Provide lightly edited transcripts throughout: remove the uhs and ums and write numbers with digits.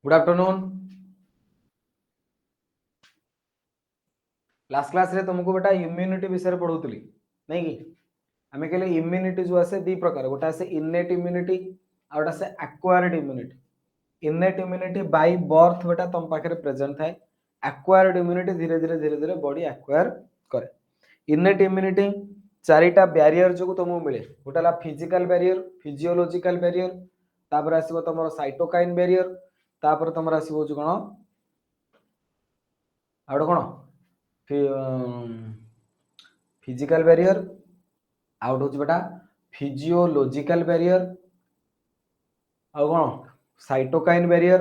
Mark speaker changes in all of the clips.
Speaker 1: Good afternoon. Last class रे तुमको बेटा इम्यूनिटी विषय पढ़ाऊली नहीं कि आम कहले इम्यूनिटी जो आसे दी प्रकार गोटे आसे इनेट इम्यूनिटी आ गोटे आसे acquired immunity. Innate immunity by birth बेटा तुम पाखे प्रेजेंट थाए। एक्वायर्ड इम्यूनिटी धीरे धीरे बॉडी एक्वायर करे। इनेट इम्यूनिटी चारिटा बैरियर जो तुमको मिले गोटे फिजिकल बैरियर फिजियोलॉजिकल बैरियर तापर आसीबो तुम साइटोकाइन बैरियर तापर तुम आसीबो जो कौन आउट कौन फिजिकल बैरियर आउट हूँ बेटा फिजियोलॉजिकल बैरियर आउ कौन साइटोकाइन बैरियर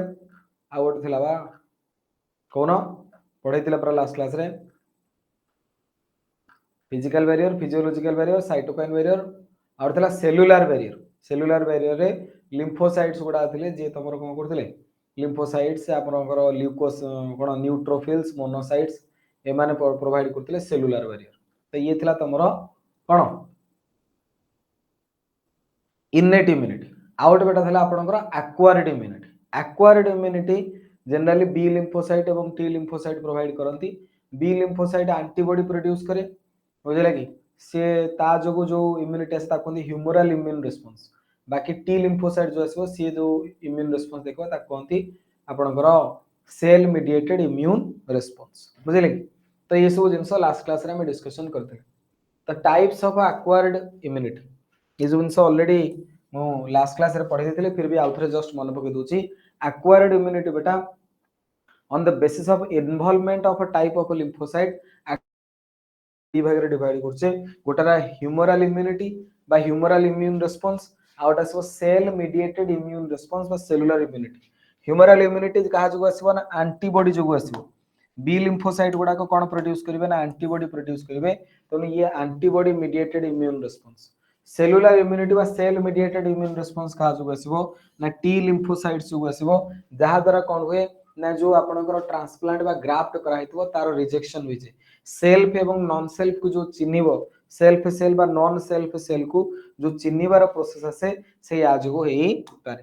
Speaker 1: आउ गोटे थिला बा कौन पढ़े पूरा लास्ट क्लास रे physical barrier physiological barrier cytokine barrier out थिला सेलुलर बैरियर। सेलुलर बैरियर रे लिम्फोसाइट्स गुडा थिले जे तमरो कोन करथिले लिम्फोसाइट्स आपनकर ल्यूकोस कोन न्यूट्रोफिल्स मोनोसाइट्स एमाने प्रोवाइड करथिले सेलुलर बैरियर। तो ये थिला तमरो कोन इनेट इम्यूनिटी। आउट बेटा थिला आपनकर acquired immunity. Acquired immunity generally B lymphocyte एवं टी लिम्फोसाइट प्रोवाइड करंती। बी लिम्फोसाइट एंटीबॉडी प्रोड्यूस करे बुझले कि से ता जोगो जो इम्यूनिटी आसे ताकंदी ह्यूमरल इम्यून रिस्पांस। बाकी टी लिम्फोसाइट जो आसो सी जो इम्यून रिस्पांस देखो ता कहंती आपनकर सेल मीडिएटेड इम्यून रिस्पांस बुझले कि। तो ये सब जिंस लास्ट क्लास रे हम डिस्कशन करते। तो टाइप्स ऑफ एक्वायर्ड इम्यूनिटी ये जो जिंस ऑलरेडी मु लास्ट क्लास रे पढ़ी देथिले फिर भी आउथरे जस्ट मन पके दोची। एक्वायर्ड इम्यूनिटी बेटा on the basis of involvement of a type of a lymphocyte भाग डिवाइड करछे गोटारा ह्यूमरल इम्यूनिटी बा ह्यूमरल इम्यून रिस्पांस आउट आसो सेल मीडिएटेड इम्यून रिस्पांस बा सेलुलर इम्यूनिटी। ह्यूमरल इम्यूनिटी कहा जो आसीबो ना एंटीबॉडी जो आसीबो बी लिम्फोसाइट गुडा को कोन प्रोड्यूस करिवे ना एंटीबॉडी प्रोड्यूस करिवे तो ये antibody mediated immune response. Cellular immunity बा सेल मीडिएटेड इम्यून रिस्पांस कहा जो आसीबो ना टी लिम्फोसाइट्स जो आसीबो जहा द्वारा कोन हुए ना जो आपनकर ट्रांसप्लांट बा ग्राफ्ट करा हितबो तारो रिजेक्शन होई जे सेल्फ एवं नॉन सेल्फ को जो चिन्हिबो सेल्फ सेल बा नॉन सेल्फ सेल को जो चिन्हिबार प्रोसेस आसे से आज को हेई पारे।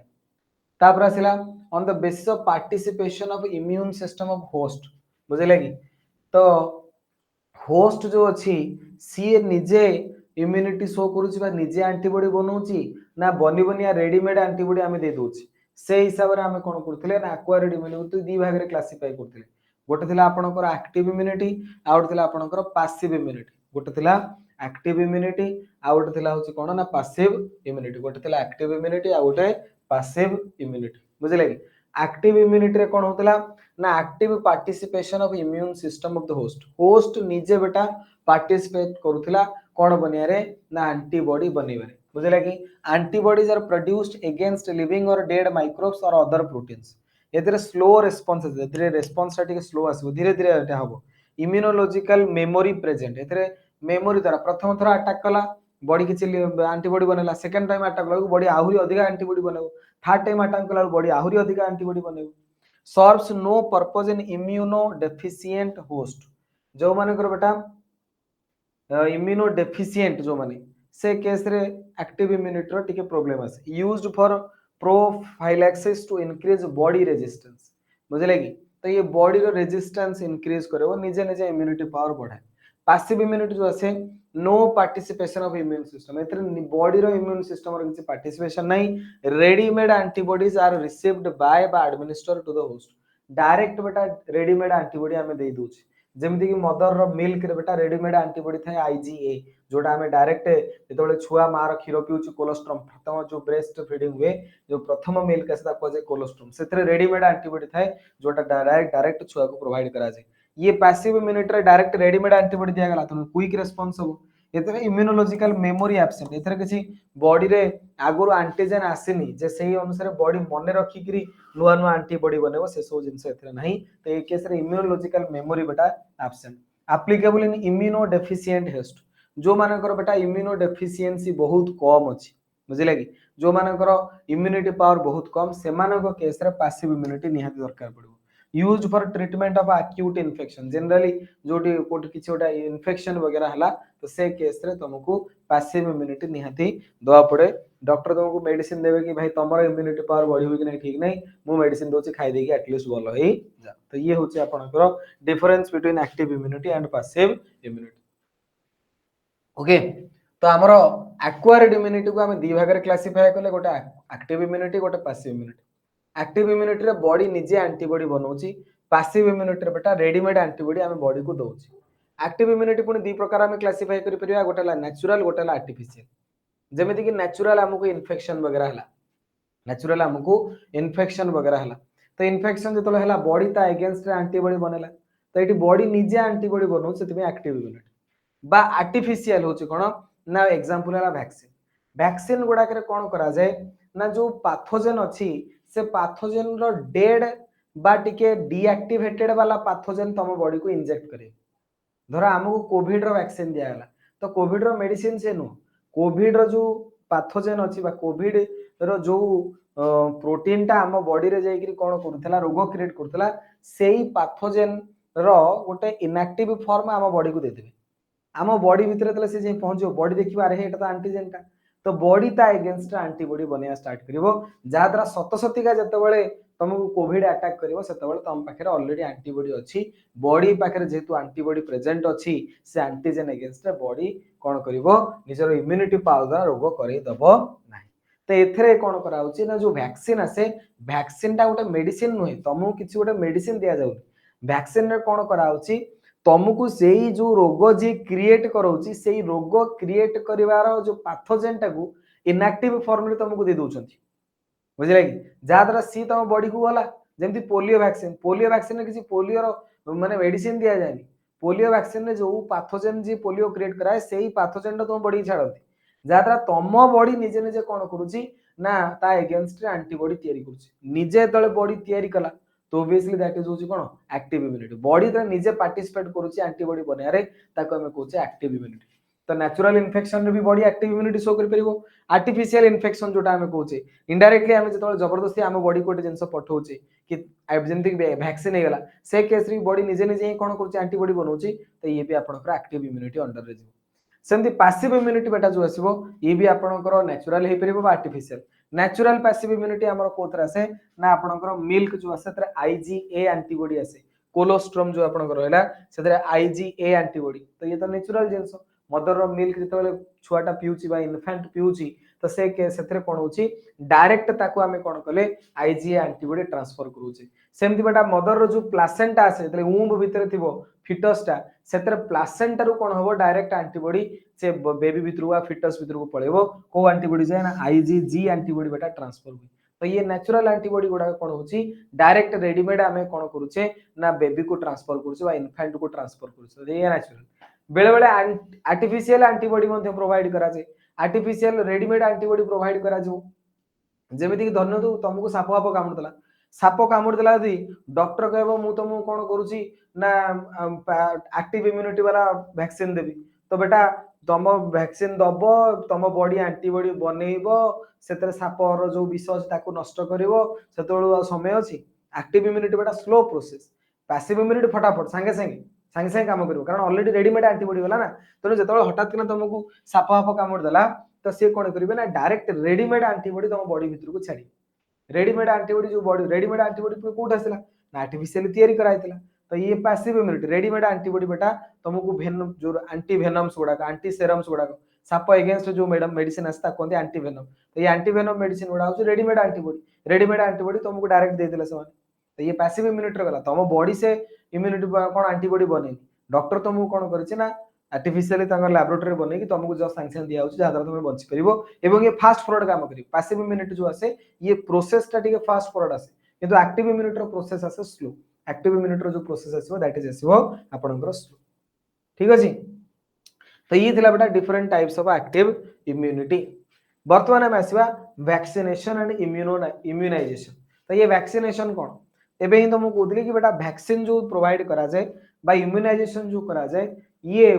Speaker 1: तापर आसिला on the basis of participation of immune system of host बुझले कि। तो होस्ट जो अछि सी निजे इम्यूनिटी शो करूची बा निजे एंटीबॉडी बनौची ना बनी बनिया रेडीमेड एंटीबॉडी आमे दे दोची से हिसाब रे आमे कोन करथिले ना एक्वायर्ड इम्यूनिटी दी भाग रे क्लासिफाई करथिले। गोटे थिला आपनकर एक्टिव इम्यूनिटी आउट थिला आपनकर पैसिव इम्यूनिटी। गोटे थिला एक्टिव इम्यूनिटी आउट थिला होची कोन ना पैसिव इम्यूनिटी। गोटे थिला एक्टिव इम्यूनिटी आउटे पैसिव इम्यूनिटी बुझले कि। एक्टिव इम्यूनिटी रे कोन होतला ना active participation of immune system of the host. Host निजे बेटा पार्टिसिपेट करूथिला कोन बनिया रे ना एंटीबॉडी बनेबारे बुझले कि। Antibodies are produced against living और डेड माइक्रोब्स और अदर प्रोटीन्स। एतरे स्लो रिस्पांस है एतरे रिस्पांस टिके स्लो आसीबो धीरे धीरे एटा हबो। इम्यूनोलॉजिकल मेमोरी प्रेजेंट एतरे मेमोरी द्वारा प्रथम थरा अटैक कला बॉडी किछि एंटीबॉडी बनेला सेकंड टाइम अटैक कला बॉडी आहुरी अधिक एंटीबॉडी बनेबो थर्ड टाइम अटैक कला बॉडी आहुरी अधिक एंटीबॉडी बनेबो। Serves no purpose in immuno deficient host जो मानकर बेटा इम्यूनो डेफिशिएंट जो माने से केस रे एक्टिव इम्यूनिटी रो टिके प्रॉब्लम आसे used for prophylaxis to increase body resistance बुझले कि। तो ये बॉडी रो रेजिस्टेंस इंक्रीज करे निजे निजे इम्यूनिटी पावर बढ़ाए। पैसिव इम्यूनिटी जो आसे no participation of immune system एथरे बॉडी रो इम्यून सिस्टम रो किछि पार्टिसिपेशन नहीं। Readymade antibodies are received by बा administer to the host. Direct बेटा रेडीमेड एंटीबॉडी हमें दे दोछि जेमति कि मदर रो मिल्क रे बेटा रेडीमेड एंटीबॉडी थाए आईजीए जोटा हमें डायरेक्ट जेतबेले छुआ मार खीर पिउछु कोलोस्ट्रम प्रथम जो ब्रेस्ट फीडिंग हुए जो प्रथम मिल्क आसे ताको जे कोलोस्ट्रम सेतरे रेडीमेड एंटीबॉडी थाए जोटा डायरेक्ट छुआ को प्रोवाइड करा जाय। ये पैसिव इम्यूनिटी रे डायरेक्ट रेडीमेड एंटीबॉडी दिया गला तो क्विक रिस्पांस हो एतरे इम्यूनोलॉजिकल मेमोरी एब्सेंट एतरे किछि बॉडी रे आगुर एंटीजन आसीनी जे सही अनुसार बॉडी मने रखी करी नुआ नुआ एंटीबॉडी बनेबो से सब जिंस एतरे नहीं। तो ए केस रे इम्यूनोलॉजिकल मेमोरी बेटा absent. Applicable in immuno deficient host जो मानकर बेटा इम्यूनो डेफिशिएंसी बहुत कम अछि बुझले कि। जो मानकर इम्यूनिटी पावर बहुत कम से मानको केस रे पैसिव इम्यूनिटी निहाती दरकार पड़ो। Used for treatment of acute infection generally जोटी कोट किछि ओटा इन्फेक्शन वगैरह हला तो से केस रे तुमको पैसिव इम्यूनिटी निहाती दवा पड़े डॉक्टर तुमको मेडिसिन देवे कि भाई तुमर इम्यूनिटी पावर बढ़िबो कि नहीं ठीक नहीं मु मेडिसिन दोची खाई देकी एटलीस्ट भल हो जा। तो ये होची आपनकर difference between active immunity and passive immunity. Okay तो आमर एक्वायर्ड इम्यूनिटी को आम दी भाग में क्लासीफाई कले गोटे एक्टिव इम्यूनिटी गोटे पैसिव इम्यूनिटी। एक्टिव इम्यूनिटी रे बॉडी निजे एंटीबॉडी बनौची, पैसिव इम्यूनिटी रे बेटा रेडीमेड एंटीबॉडी आम बॉडी को दउची। एक्टिव इम्यूनिटी पुणी दी प्रकार आम क्लासीफाई करि परिया गोटे ला नेचुरल गोटे ला आर्टिफिशियल। जेमिति कि नेचुरल हमको इन्फेक्शन वगैरह हला, नेचुरल हमको इन्फेक्शन वगैरह हला तो इन्फेक्शन जतले हला बॉडी ता अगेंस्ट रे एंटीबॉडी बनेला तो एटी बॉडी निजे एंटीबॉडी बनौ सेति में एक्टिव इम्यूनिटी बा आर्टिफिशियल होची कोन ना एग्जांपल हला वैक्सीन। वैक्सीन गुडा करे कोन करा जाय ना जो पैथोजेन अछि से पैथोजेन रो डेड बा टिके डीएक्टिवेटेड वाला पैथोजेन तम बॉडी को इंजेक्ट करे। धर हमको कोविड रो वैक्सीन दिया गला तो कोविड रो मेडिसिन से नो कोविड रो जो पैथोजेन अछि बा कोविड रो जो प्रोटीन टा हम बॉडी रे जाई कि कोन करथला रोग क्रिएट करथला सेही पैथोजेन रो गोटे इनएक्टिव फॉर्म हम बॉडी को दे देबे। आम बॉडी भितर तले से जे पहुंचो बॉडी देखिबा अरे एटा तो एंटीजेन टा तो बॉडी ता अगेंस्ट एंटीबॉडी बनिया स्टार्ट करिवो जा द्वारा सतसतिका जतबेले तुमको कोविड अटैक करिवो सेतबेले तुम पाखरे ऑलरेडी एंटीबॉडी अछि बॉडी पाखरे जेतु एंटीबॉडी प्रेजेंट अछि से एंटीजेन अगेंस्ट बॉडी कोन करिवो निजर इम्यूनिटी पावर द्वारा रोग करै दबो नाही। तो एथरे कोन करा होची ना जो वैक्सीन आसे वैक्सीन टा गोटे मेडिसिन नुहे तुमको किछि गोटे मेडिसिन दिया जाउ वैक्सीन रे कोन करा होची तुमको से जो रोग जी क्रिएट करोची से रोग क्रिएट करिवार जो पैथोजेन टाकू इनएक्टिव फॉर्म रे तुमको दे दोछंती बुझले कि जा द्वारा सी तुम बॉडी को गला जेमति पोलियो वैक्सीन रे किसी पोलियो रो माने मेडिसिन दिया जायनी पोलियो वैक्सीन रे जो पैथोजेन जी पोलियो क्रिएट कराए सेही पैथोजेन टा तुम बॉडी छाड़ती जा द्वारा तुम बॉडी निजे निजे कोन करूची ना ता अगेंस्ट एंटीबॉडी तयारी करूची निजे तळे बॉडी तयारी कला तो ऑब्वियसली दैट इज होची कोन एक्टिव इम्यूनिटी बॉडी त निजे पार्टिसिपेट करूची एंटीबॉडी बनियारे ताको हम कहूचे एक्टिव इम्यूनिटी। तो नेचुरल इन्फेक्शन रे भी बॉडी एक्टिव इम्यूनिटी शो कर परिबो। आर्टिफिशियल इन्फेक्शन जोटा हम कहूचे इनडायरेक्टली हम जतोल जबरदस्ती हम बॉडी को जिंस पठौचे कि जेमति वैक्सीन हे गला से केस री बॉडी निजे निजे ही कोन करूची एंटीबॉडी बनौची तो ये भी आपनकर एक्टिव इम्यूनिटी अंडर रे जिवो। सेमति पैसिव इम्यूनिटी बेटा जो आसीबो ये भी आपनकर नेचुरल हे परिबो बा आर्टिफिशियल। नेचुरल पैसिव इम्यूनिटी हमर कोथरा से ना आपनकर मिल्क जो आसे तरे आईजीए एंटीबॉडी आसे कोलोस्ट्रम जो आपनकर रहला सेतरे आईजीए एंटीबॉडी तो ये तो नेचुरल जिंस मदर रो मिल्क जतबेले छुआटा पिउची बा इन्फेंट पिउची तो से के सेतरे कोन होची डायरेक्ट ताको हमें कोन कले आईजीए एंटीबॉडी ट्रांसफर करूची। सेमति बेटा मदर रो जो प्लासेंटा आसे तले ऊंब भितर थिबो फिटस टा सेतरे प्लासेंटा रो कोन होबो डायरेक्ट एंटीबॉडी से बेबी भितरु फिटस भितरु पळेबो को एंटीबॉडी जाय ना आईजीजी एंटीबॉडी बेटा ट्रांसफर हुई। तो ये नेचुरल एंटीबॉडी गुडा कोन होची डायरेक्ट रेडीमेड हमें कोन करूचे ना बेबी को ट्रांसफर करूचे बा इन्फेंट को ट्रांसफर करूचे ये नेचुरल। बेले बेले आर्टिफिशियल एंटीबॉडी मध्ये प्रोवाइड करा जे आर्टिफिशियल रेडीमेड एंटीबॉडी प्रोवाइड करा जो जेमिति कि धन्य तो तुमको साप वाप कामुड़ देला यदि डॉक्टर कहबो मु तुमको कोन करूची ना एक्टिव इम्यूनिटी वाला वैक्सीन देबी तो बेटा तुम वैक्सीन दबो तुम बॉडी एंटीबॉडी बनेइबो सेतरे सापर जो विष अछि ताको नष्ट करिवो सेतोळ समय अछि। एक्टिव इम्यूनिटी बेटा स्लो प्रोसेस पैसिव इम्यूनिटी फटाफट संगे संगे काम करिवो कारण ऑलरेडी रेडीमेड एंटीबॉडी वाला ना तो जेतोळ हठात किना तुमको साप वाप कामुड़ देला तो से कोन करिवे ना डायरेक्ट रेडीमेड एंटीबॉडी तुम बॉडी भीतर को छाड़ी रेडीमेड एंटीबॉडी जो बॉडी रेडीमेड एंटीबॉडी कोठ आसिला ना आर्टिफिशियली तयारी कराइतिला तो ये पैसिव इम्यूनिटी रेडीमेड एंटीबॉडी बेटा तुमको वेनम जो एंटी वेनम्स गुडा एंटी सेरम्स गुडा साप अगेंस्ट जो मैडम मेडिसिन आस्ता कोन एंटी वेनम तो ये एंटी वेनम मेडिसिन गुडा हो रेडीमेड एंटीबॉडी तुमको डायरेक्ट दे देला समान तो ये पैसिव इम्यूनिटी गला तुम बॉडी से इम्यूनिटी कोन एंटीबॉडी बने डॉक्टर तुमको कोन करछि ना आर्टिफिशियली लैबोरेटरी बने कि तुमको जस्ट सैंक्शन दिया होछि जहां तुम बंची परिबो एवं ये फास्ट फॉरवर्ड काम करी पैसिव इम्यूनिटी जो आसे ये प्रोसेस टा टिके फास्ट फॉरवर्ड आसे किंतु एक्टिव इम्यूनिटी रो प्रोसेस आसे स्लो एक्टिव इम्यूनिटी रो जो प्रोसेस आसीबो दैट इज आसीबो आपनकर स्लो ठीक अछि। तो ये थिला बेटा different types of active immunity. वर्तमान हम आसीबा वैक्सीनेशन एंड इम्यूनाइजेशन। तो ये वैक्सीनेशन कोन एबे ही तुमको कहतली कि बेटा वैक्सीन जो प्रोवाइड करा जाए बा इम्यूनाइजेशन जो करा जाए ये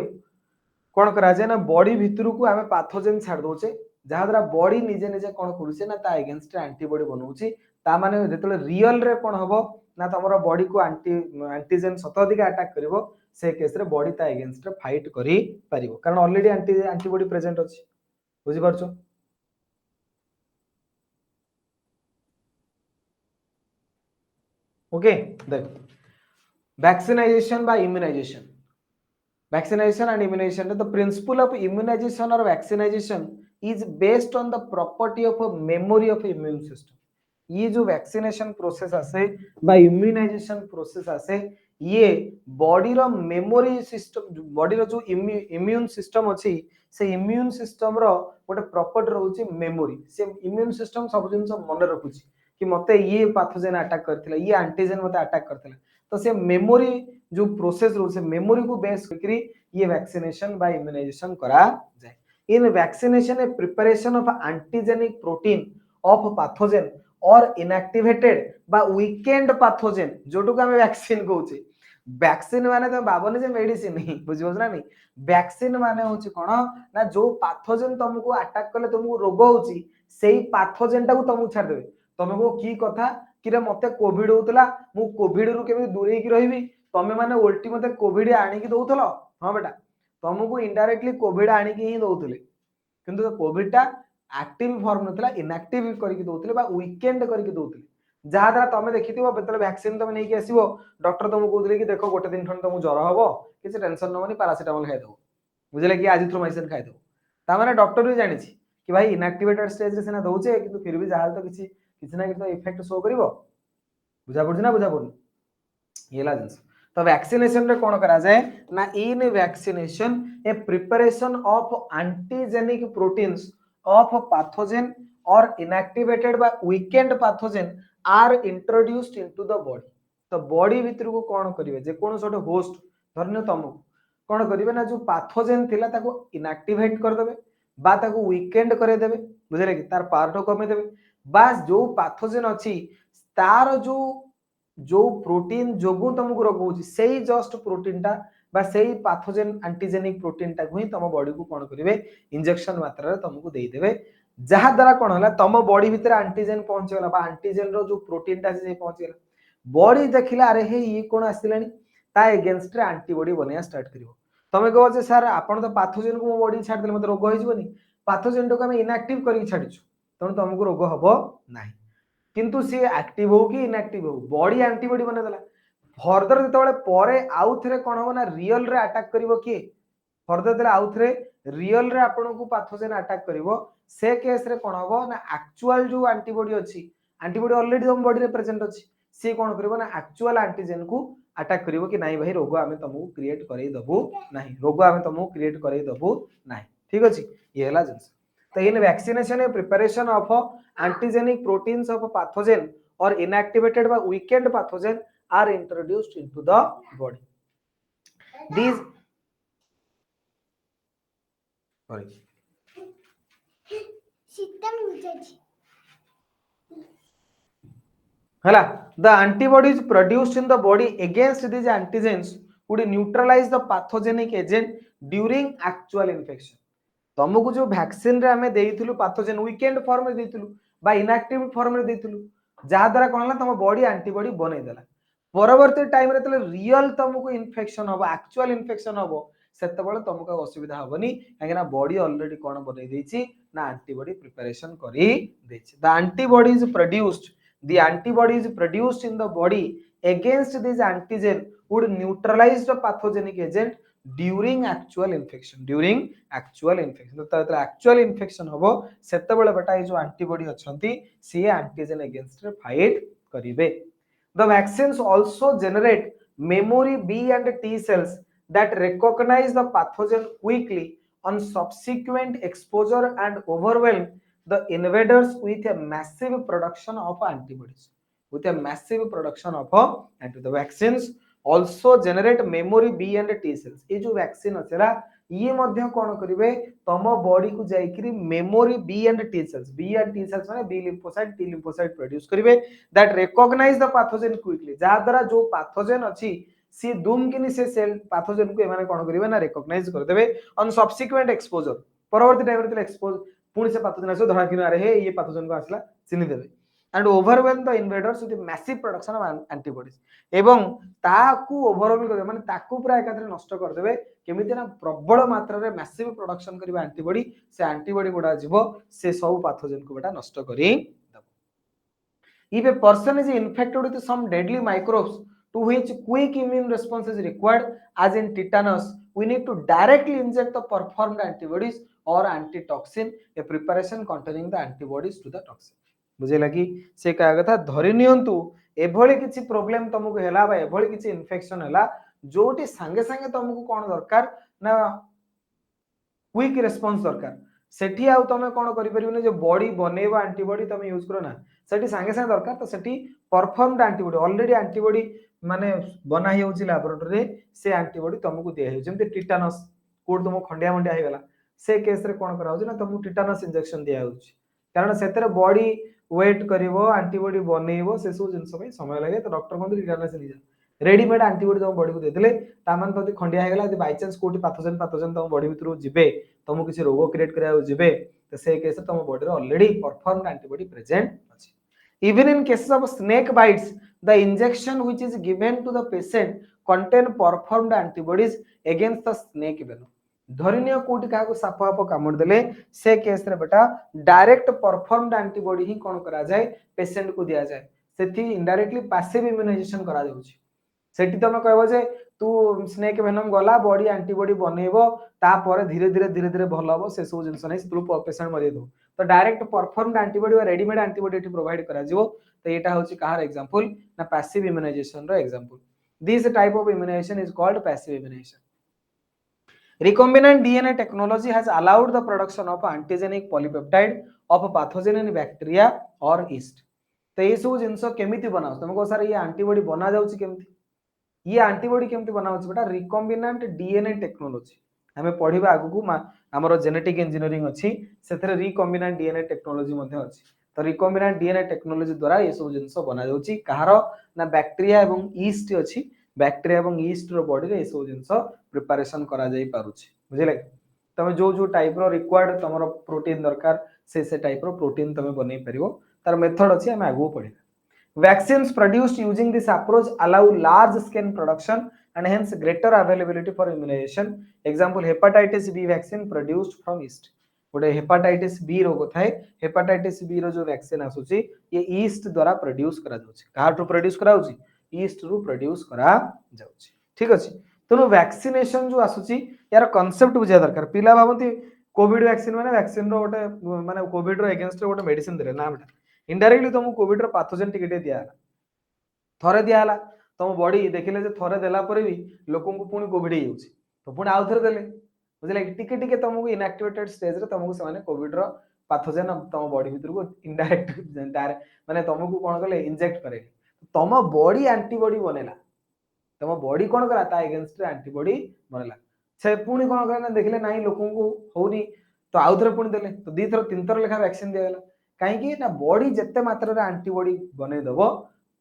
Speaker 1: कौन करा जाए ना बॉडी भितर को आमे पैथोजेन छाड़ दोचे जहा द्वारा बॉडी निजे निजे कौन करूचे ना ता अगेंस्ट एंटीबॉडी बनौची ता माने जेतले रियल रे कौन हबो ना तमरो बॉडी को एंटीजेन सतधिक अटैक करिवो से केस रे बॉडी ता अगेंस्ट रे फाइट करी परिवो कारण ऑलरेडी एंटीबॉडी प्रेजेंट अछि बुझि परछो। ओके देखो vaccination by immunization, vaccination and immunization, the principle of immunization or vaccination is based on the property of a memory of immune system. ये जो वैक्सीनेशन प्रोसेस आसे बा इम्यूनाइजेशन प्रोसेस आसे ये body रो memory system, body रो जो immune system अछि से immune system रो गोटे प्रॉपर्टी रहउची मेमोरी। से इम्यून सिस्टम सब जिन मन रखुची कि मते ये पैथोजेन अटैक करथिला, ये एंटीजन मते अटैक करथिला, तो से मेमोरी जो प्रोसेस रो से मेमोरी को बेस करके ये वैक्सीनेशन बा इम्यूनाइजेशन करा जाए। इन vaccination a preparation of antigenic protein of pathogen और इनएक्टिवेटेड बा वीकेंड पैथोजेन जोटो को हमें वैक्सीन कहउचे। वैक्सीन माने तो बाबने जे मेडिसिन नहीं बुझिबो ना नहीं, वैक्सीन माने होची कोन ना जो पैथोजेन तुमको अटैक करले तुमको रोग होची सेही पैथोजेन टा को तुमको छाड़ देबे। तुमको की कथा कि रे मते कोविड होतला मु कोविड रु केबे दूरे की रहिबी, तमे माने उल्टी मते कोविड आनी की दउथलो। हां बेटा तुमको इनडायरेक्टली कोविड आनी की ही दउथले, किंतु कोविड टा एक्टिव फॉर्म नथला इनएक्टिव करके दउथले बा वीकेंड करके दउथले। जहा द्वारा तमे देखिथिबो बेतले वैक्सीन तमे नै कि आसीबो डॉक्टर तुमको कहउथले कि देखो गोटे दिन खन तुमको ज्वर हबो किछ टेंशन नबनी पैरासिटामोल खाइ दो, बुझले कि एजिथ्रोमाइसिन खाइ दो। ता माने डॉक्टर भी जानिछि कि भाई इनएक्टिवेटेड स्टेज रे सेना दउचे किंतु फिर भी जहाल तो किछ ना किछ तो इफेक्ट शो करिवो। बुझा पड़छि ना बुझा पड़नी येला जिंस। तो वैक्सीनेशन रे कोन करा जाय ना in vaccination a preparation of antigenic proteins of pathogen और इनएक्टिवेटेड बा weakened pathogen are introduced into the body. तो बॉडी भीतर को कोन करिवे जे कोन सोटे होस्ट धरने तुमको कोन करिवे ना जो पैथोजेन थिला ताको इनएक्टिवेट कर देबे बा ताको वीकेंड करे देबे, बुझले कि तार पार्ट कमे देबे। बस जो पैथोजेन अछि तार जो जो प्रोटीन जोगु तुमको रोग होची सेही जस्ट प्रोटीन टा बा सेही पैथोजेन एंटीजेनिक प्रोटीन टा को ही तुम बॉडी को कोन करिवे इंजेक्शन मात्रा रे तुमको देई देबे। जहा द्वारा कोन होला तुम बॉडी भीतर एंटीजेन पहुंच गेला बा एंटीजेन रो जो प्रोटीन टा से पहुंच गेला, बॉडी देखिला अरे हे ये कोन आसिलानी ता अगेंस्ट रे एंटीबॉडी बनिया स्टार्ट करिवो। तमे कहबो जे सर आपण तो पैथोजेन को बॉडी छाड़ देले मते रोग होई जबनी, पैथोजेन को हम इनएक्टिव करी छाडिछु तण तुमको रोग हबो नाही, किंतु सी एक्टिव हो कि इनएक्टिव हो बॉडी एंटीबॉडी बने देला। फर्दर जेतबेले परे आउ थरे कोन हो ना रियल रे अटैक करिवो कि फर्दर देला आउ थरे रियल रे आपण को पैथोजेन अटैक करिवो, से केस रे कोन होबो ना एक्चुअल जो एंटीबॉडी अछि एंटीबॉडी ऑलरेडी हम बॉडी रे प्रेजेंट अछि से कोन करिवो ना एक्चुअल एंटीजन को अटैक करिवो कि नाही भाई रोग आमे तुमको क्रिएट करई दबु नाही, रोग आमे तुमको क्रिएट करई दबु नाही। ठीक अछि ये हला जिंस। तो इन vaccination a preparation of antigenic proteins of pathogen और inactivated by weakened pathogen are introduced into the body. These the antibodies produced in the body against these antigens would neutralize the pathogenic agent during actual infection. तुमको जो vaccine रे हमें देइथिलु pathogen weekend form रे देइथिलु बा inactive form रे देइथिलु, जहा द्वारा कोन होला तुम बॉडी एंटीबॉडी बनै देला। परवर्ती टाइम रे तले रियल तुमको इन्फेक्शन हो एक्चुअल इन्फेक्शन हो सेते बेले तुमको असुविधा होबनी काहे ना बॉडी ऑलरेडी कोन बनै देछि ना एंटीबॉडी प्रिपरेशन करी देछि। The antibodies produced in the body against this antigen would neutralise the pathogenic agent during actual infection. तो एक्चुअल इन्फेक्शन होबो सेते बेले बेटा ये जो एंटीबॉडी अछंती सी एंटीजन अगेंस्ट रे फाइट करिवे। The vaccines also generate memory B and T cells that recognise the pathogen quickly on subsequent exposure and overwhelm the invaders with a massive production of antibodies. The vaccines also generate memory B and T cells. ये जो vaccine अछला ये मध्य कोन करिवे तम body को जाईकरी memory B and T cells माने B lymphocyte T lymphocyte produce करिवे that recognise the pathogen quickly, जा द्वारा जो पैथोजेन अछि सी दुम किनी से सेल पैथोजेन को एमाने कोन करिवे ना रिकॉग्नाइज कर देबे ऑन सब्सिक्वेंट एक्सपोजर। परवर्ती टाइम रे एक्सपोज पुनी से पैथोजेन आसो धरा किना रे हे ये पैथोजेन को आसला चिनी देबे and overwhelm the invaders with massive production of antibodies एवं ताकू ओवरऑल कर माने ताकू पूरा एकाधरे नष्ट कर देबे केमिति ना प्रबल मात्रा रे मैसिव प्रोडक्शन करबा एंटीबॉडी, से एंटीबॉडी गुडा जीवो से सब पैथोजेन को बेटा नष्ट करी दबो। If a person is infected with some deadly microbes to which quick immune response is required, as in tetanus, we need to directly inject the performed antibodies or antitoxin, a preparation containing the antibodies to the toxin. बुझेगा कि से कहा कथा धरि नियंतु एभली किछि problem तुमको हैला बा एभली किछि इन्फेक्शन हैला जोटी संगे संगे तुमको कोन दरकार ना क्विक रेस्पॉन्स दरकार सेठी आउ तमे कोन करि परिबने जो बॉडी बनेबा एंटीबॉडी तमे यूज करो ना सेठी संगे संगे दरकार तो सेठी परफॉर्मड एंटीबॉडी ऑलरेडी एंटीबॉडी माने बना ही होची लैबोरेटरी रे से एंटीबॉडी तुमको दिया है जेमते टिटानस कोड तुम खंडिया मंडिया हे गला से केस रे कोन करा होची ना तुमको टिटानस इंजेक्शन दिया होची कारण सेतरे बॉडी वेट करिवो एंटीबॉडी बनेइबो से सब जिंस पे समय लागे तो डॉक्टर कोन टिटानस नि जा रेडीमेड एंटीबॉडी तुम बॉडी को देथिले तामान तोती खंडिया हे गला यदि बाय चांस कोटी पैथोजन तुम बॉडी भितरु जिबे तुमको किसी रोग क्रिएट करिया जिबे तो से केस तुम बॉडी रे ऑलरेडी परफॉर्मड एंटीबॉडी प्रेजेंट अछि even in cases of snake bites the injection which is given to the patient contain performed antibodies against the snake venom धरिनियो कोटी का को साप आप कामड़ देले से केस रे बेटा डायरेक्ट परफॉर्मड एंटीबॉडी ही कोन करा जाय पेशेंट को दिया जाय सेठी इनडायरेक्टली पैसिव इम्यूनाइजेशन करा जाउची सेठी तमे कहबो जे तू स्नेक वेनम गला बॉडी एंटीबॉडी बनेबो ता पर धीरे धीरे भलो हो से सब जिंस नै तू पेशेंट मरि दो तो डायरेक्ट परफॉर्मड एंटीबॉडी और रेडीमेड एंटीबॉडी एठी प्रोवाइड करा जिवो तो एटा होची कहार एग्जांपल ना पैसिव इम्यूनाइजेशन रो example this type of immunisation is called passive immunisation recombinant DNA technology has allowed the production of antigenic polypeptide of pathogen in bacteria or yeast तो ये सब जिंस केमिति बनाउ तुमको सर ये एंटीबॉडी बना जाउची केमिति ये एंटीबॉडी केमिति बना होची बेटा रिकॉम्बिनेंट डीएनए टेक्नोलॉजी हमें पढिबा आगु को हमरो जेनेटिक इंजीनियरिंग अछि सेथरे रिकॉम्बिनेंट डीएनए टेक्नोलॉजी मध्ये अछि तो रिकॉम्बिनेंट डीएनए टेक्नोलॉजी द्वारा ये सब जिंस बना जाउची कहारो ना बैक्टीरिया एवं यीस्ट अछि बैक्टीरिया एवं यीस्ट रो बॉडी रे ये सब जिंस प्रिपरेशन करा जाई पारुछि बुझिले तमे जो टाइप रो रिक्वायर्ड तमरो प्रोटीन दरकार से टाइप रो प्रोटीन तमे बनै परिबो तार मेथड अछि हम आगु पढिबा Vaccines produced using this approach allow large scale production and hence greater availability for immunization. Example, hepatitis B vaccine produced from yeast. गोटे हेपाटाइटिस बी रोग थाए हेपाटाइटिस बी रो जो वैक्सीन आसुची ये ईस्ट द्वारा प्रोड्यूस करा जाउची काहाटू प्रोड्यूस करा होची ईस्ट रू प्रोड्यूस करा जाउची ठीक अछि तनो वैक्सीनेशन जो आसुची यार कांसेप्ट बुझिया दरकार पिला भाबंती कोविड वैक्सीन माने वैक्सीन रो गोटे माने कोविड रो अगेंस्ट रो गोटे मेडिसिन देले ना बेटा इनडायरेक्टली तुमको कोविड रो पैथोजन टिके दिया थरे दिया हला तुम बॉडी देखिले जे थरे देला पर भी लोकन को पुनी कोविड ही होची तो पुनी आउ थरे देले बुझले टिके टिके तुमको इनएक्टिवेटेड स्टेज रे तुमको से माने कोविड रो पैथोजन तुम बॉडी भीतर को इनडायरेक्ट माने तुमको कोन करले इंजेक्ट करे तुम बॉडी एंटीबॉडी बनेला तुम बॉडी कोन करा ता अगेंस्ट एंटीबॉडी बनेला से पुनी कोन करना देखिले नाही लोकन को होनी तो आउ थरे पुनी देले तो दी थर तीन थर लेखा वैक्सीन दियाला कहीं ना बॉडी जिते मात्रा रे एंटीबॉडी बने दबो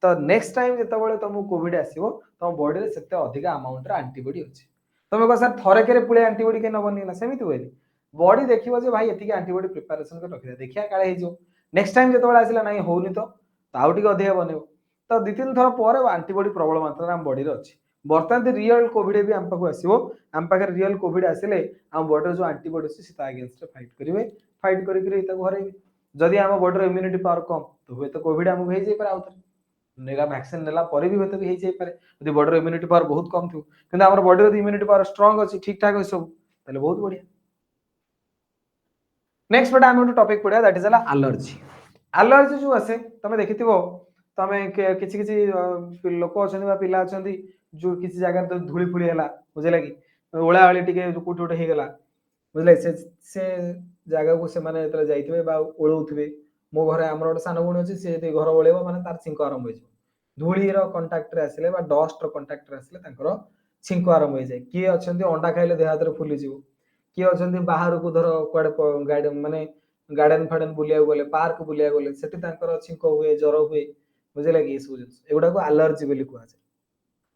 Speaker 1: तो नेक्स्ट टाइम जेतेबेले तुमको कोविड आसीबो तुम बॉडी रे सेते अधिक अमाउंट रे एंटीबॉडी अछि तुम को सर थरे केरे पुळे एंटीबॉडी के न बनेला सेमिति होइली बॉडी देखिबो जे भाई एतिके एंटीबॉडी प्रिपरेशन कर रखिया देखिया काळे हे जो नेक्स्ट टाइम जेतेबेले आसीला नाही होउनी तो आउ टिके अधिक बनेबो तो दि तीन थर पर एंटीबॉडी प्रबल मात्रा रे हम बॉडी रे अछि बर्तमान रियल कोविड भी हम पाखु आसीबो हम पाखे रियल कोविड आसिले हम बॉडी रे जो एंटीबॉडी अछि सेता अगेंस्ट फाइट करिवे फाइट करि करि ताको हरेबे जदि हम बॉडी रे इम्यूनिटी पावर कम तो होय तो कोविड हमको हे जे पर आउत नेगा वैक्सीन नेला पर भी होते भी हे जे पर यदि बॉडी रे इम्यूनिटी पावर बहुत कम थियो किंतु हमर बॉडी रे इम्यूनिटी पावर स्ट्रांग अछि ठीक ठाक होय सब तले बहुत बढ़िया नेक्स्ट बेटा हम टॉपिक पढिया दैट इज एलर्जी एलर्जी जो आसे तमे देखिथिबो तमे किछि किछि लोक अछन बा पिला अछन जो किछि जगह तो धूली फुली हला बुझे लागी ओळा ओळी टिके कुटी उठे हे गला बुझले से जगह को से माने एतले जाइथिबे बा ओळौथिबे मो घरे हमर ओटे सान गुण अछि से यदि घर ओळेबो माने तार छिंक आरंभ होय धूली रो कांटेक्ट रे आसिले बा डस्ट रो कांटेक्ट रे आसिले तांकर छिंक आरंभ होय जाय की अछंती अंडा खाइले देह हाथ रे फुली जीवो की अछंती बाहर को धर कोडे गार्डन माने गार्डन फार्डन बुलिया गले पार्क बुलिया गले सेठी तांकर छिंक हुए जर हुए बुझे लागी सब जिंस एगुडा को एलर्जी बोली कुआ जाय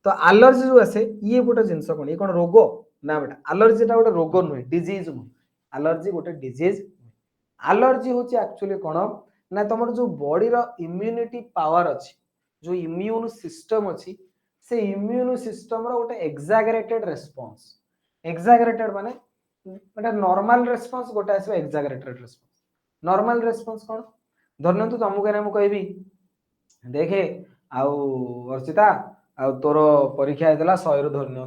Speaker 1: तो एलर्जी जो आसे ये गोटे जिंस कोन ये कोन रोग ना बेटा एलर्जी ता गोटे रोग नुहे डिजीज नु एलर्जी गोटे डिजीज एलर्जी होची एक्चुअली कोन ना तमर जो बॉडी रो इम्यूनिटी पावर अछि जो इम्यून सिस्टम अछि से इम्यून सिस्टम रो गोटे एक्सागरेटेड रिस्पांस एक्सागरेटेड माने गोटे नॉर्मल रिस्पांस गोटे आसे एक्सागरेटेड रिस्पांस नॉर्मल रिस्पांस कोन धरनतु तुमको ना मु कहबी देखे आउ अर्चिता आ तोर परीक्षा होता 100 रु धरनी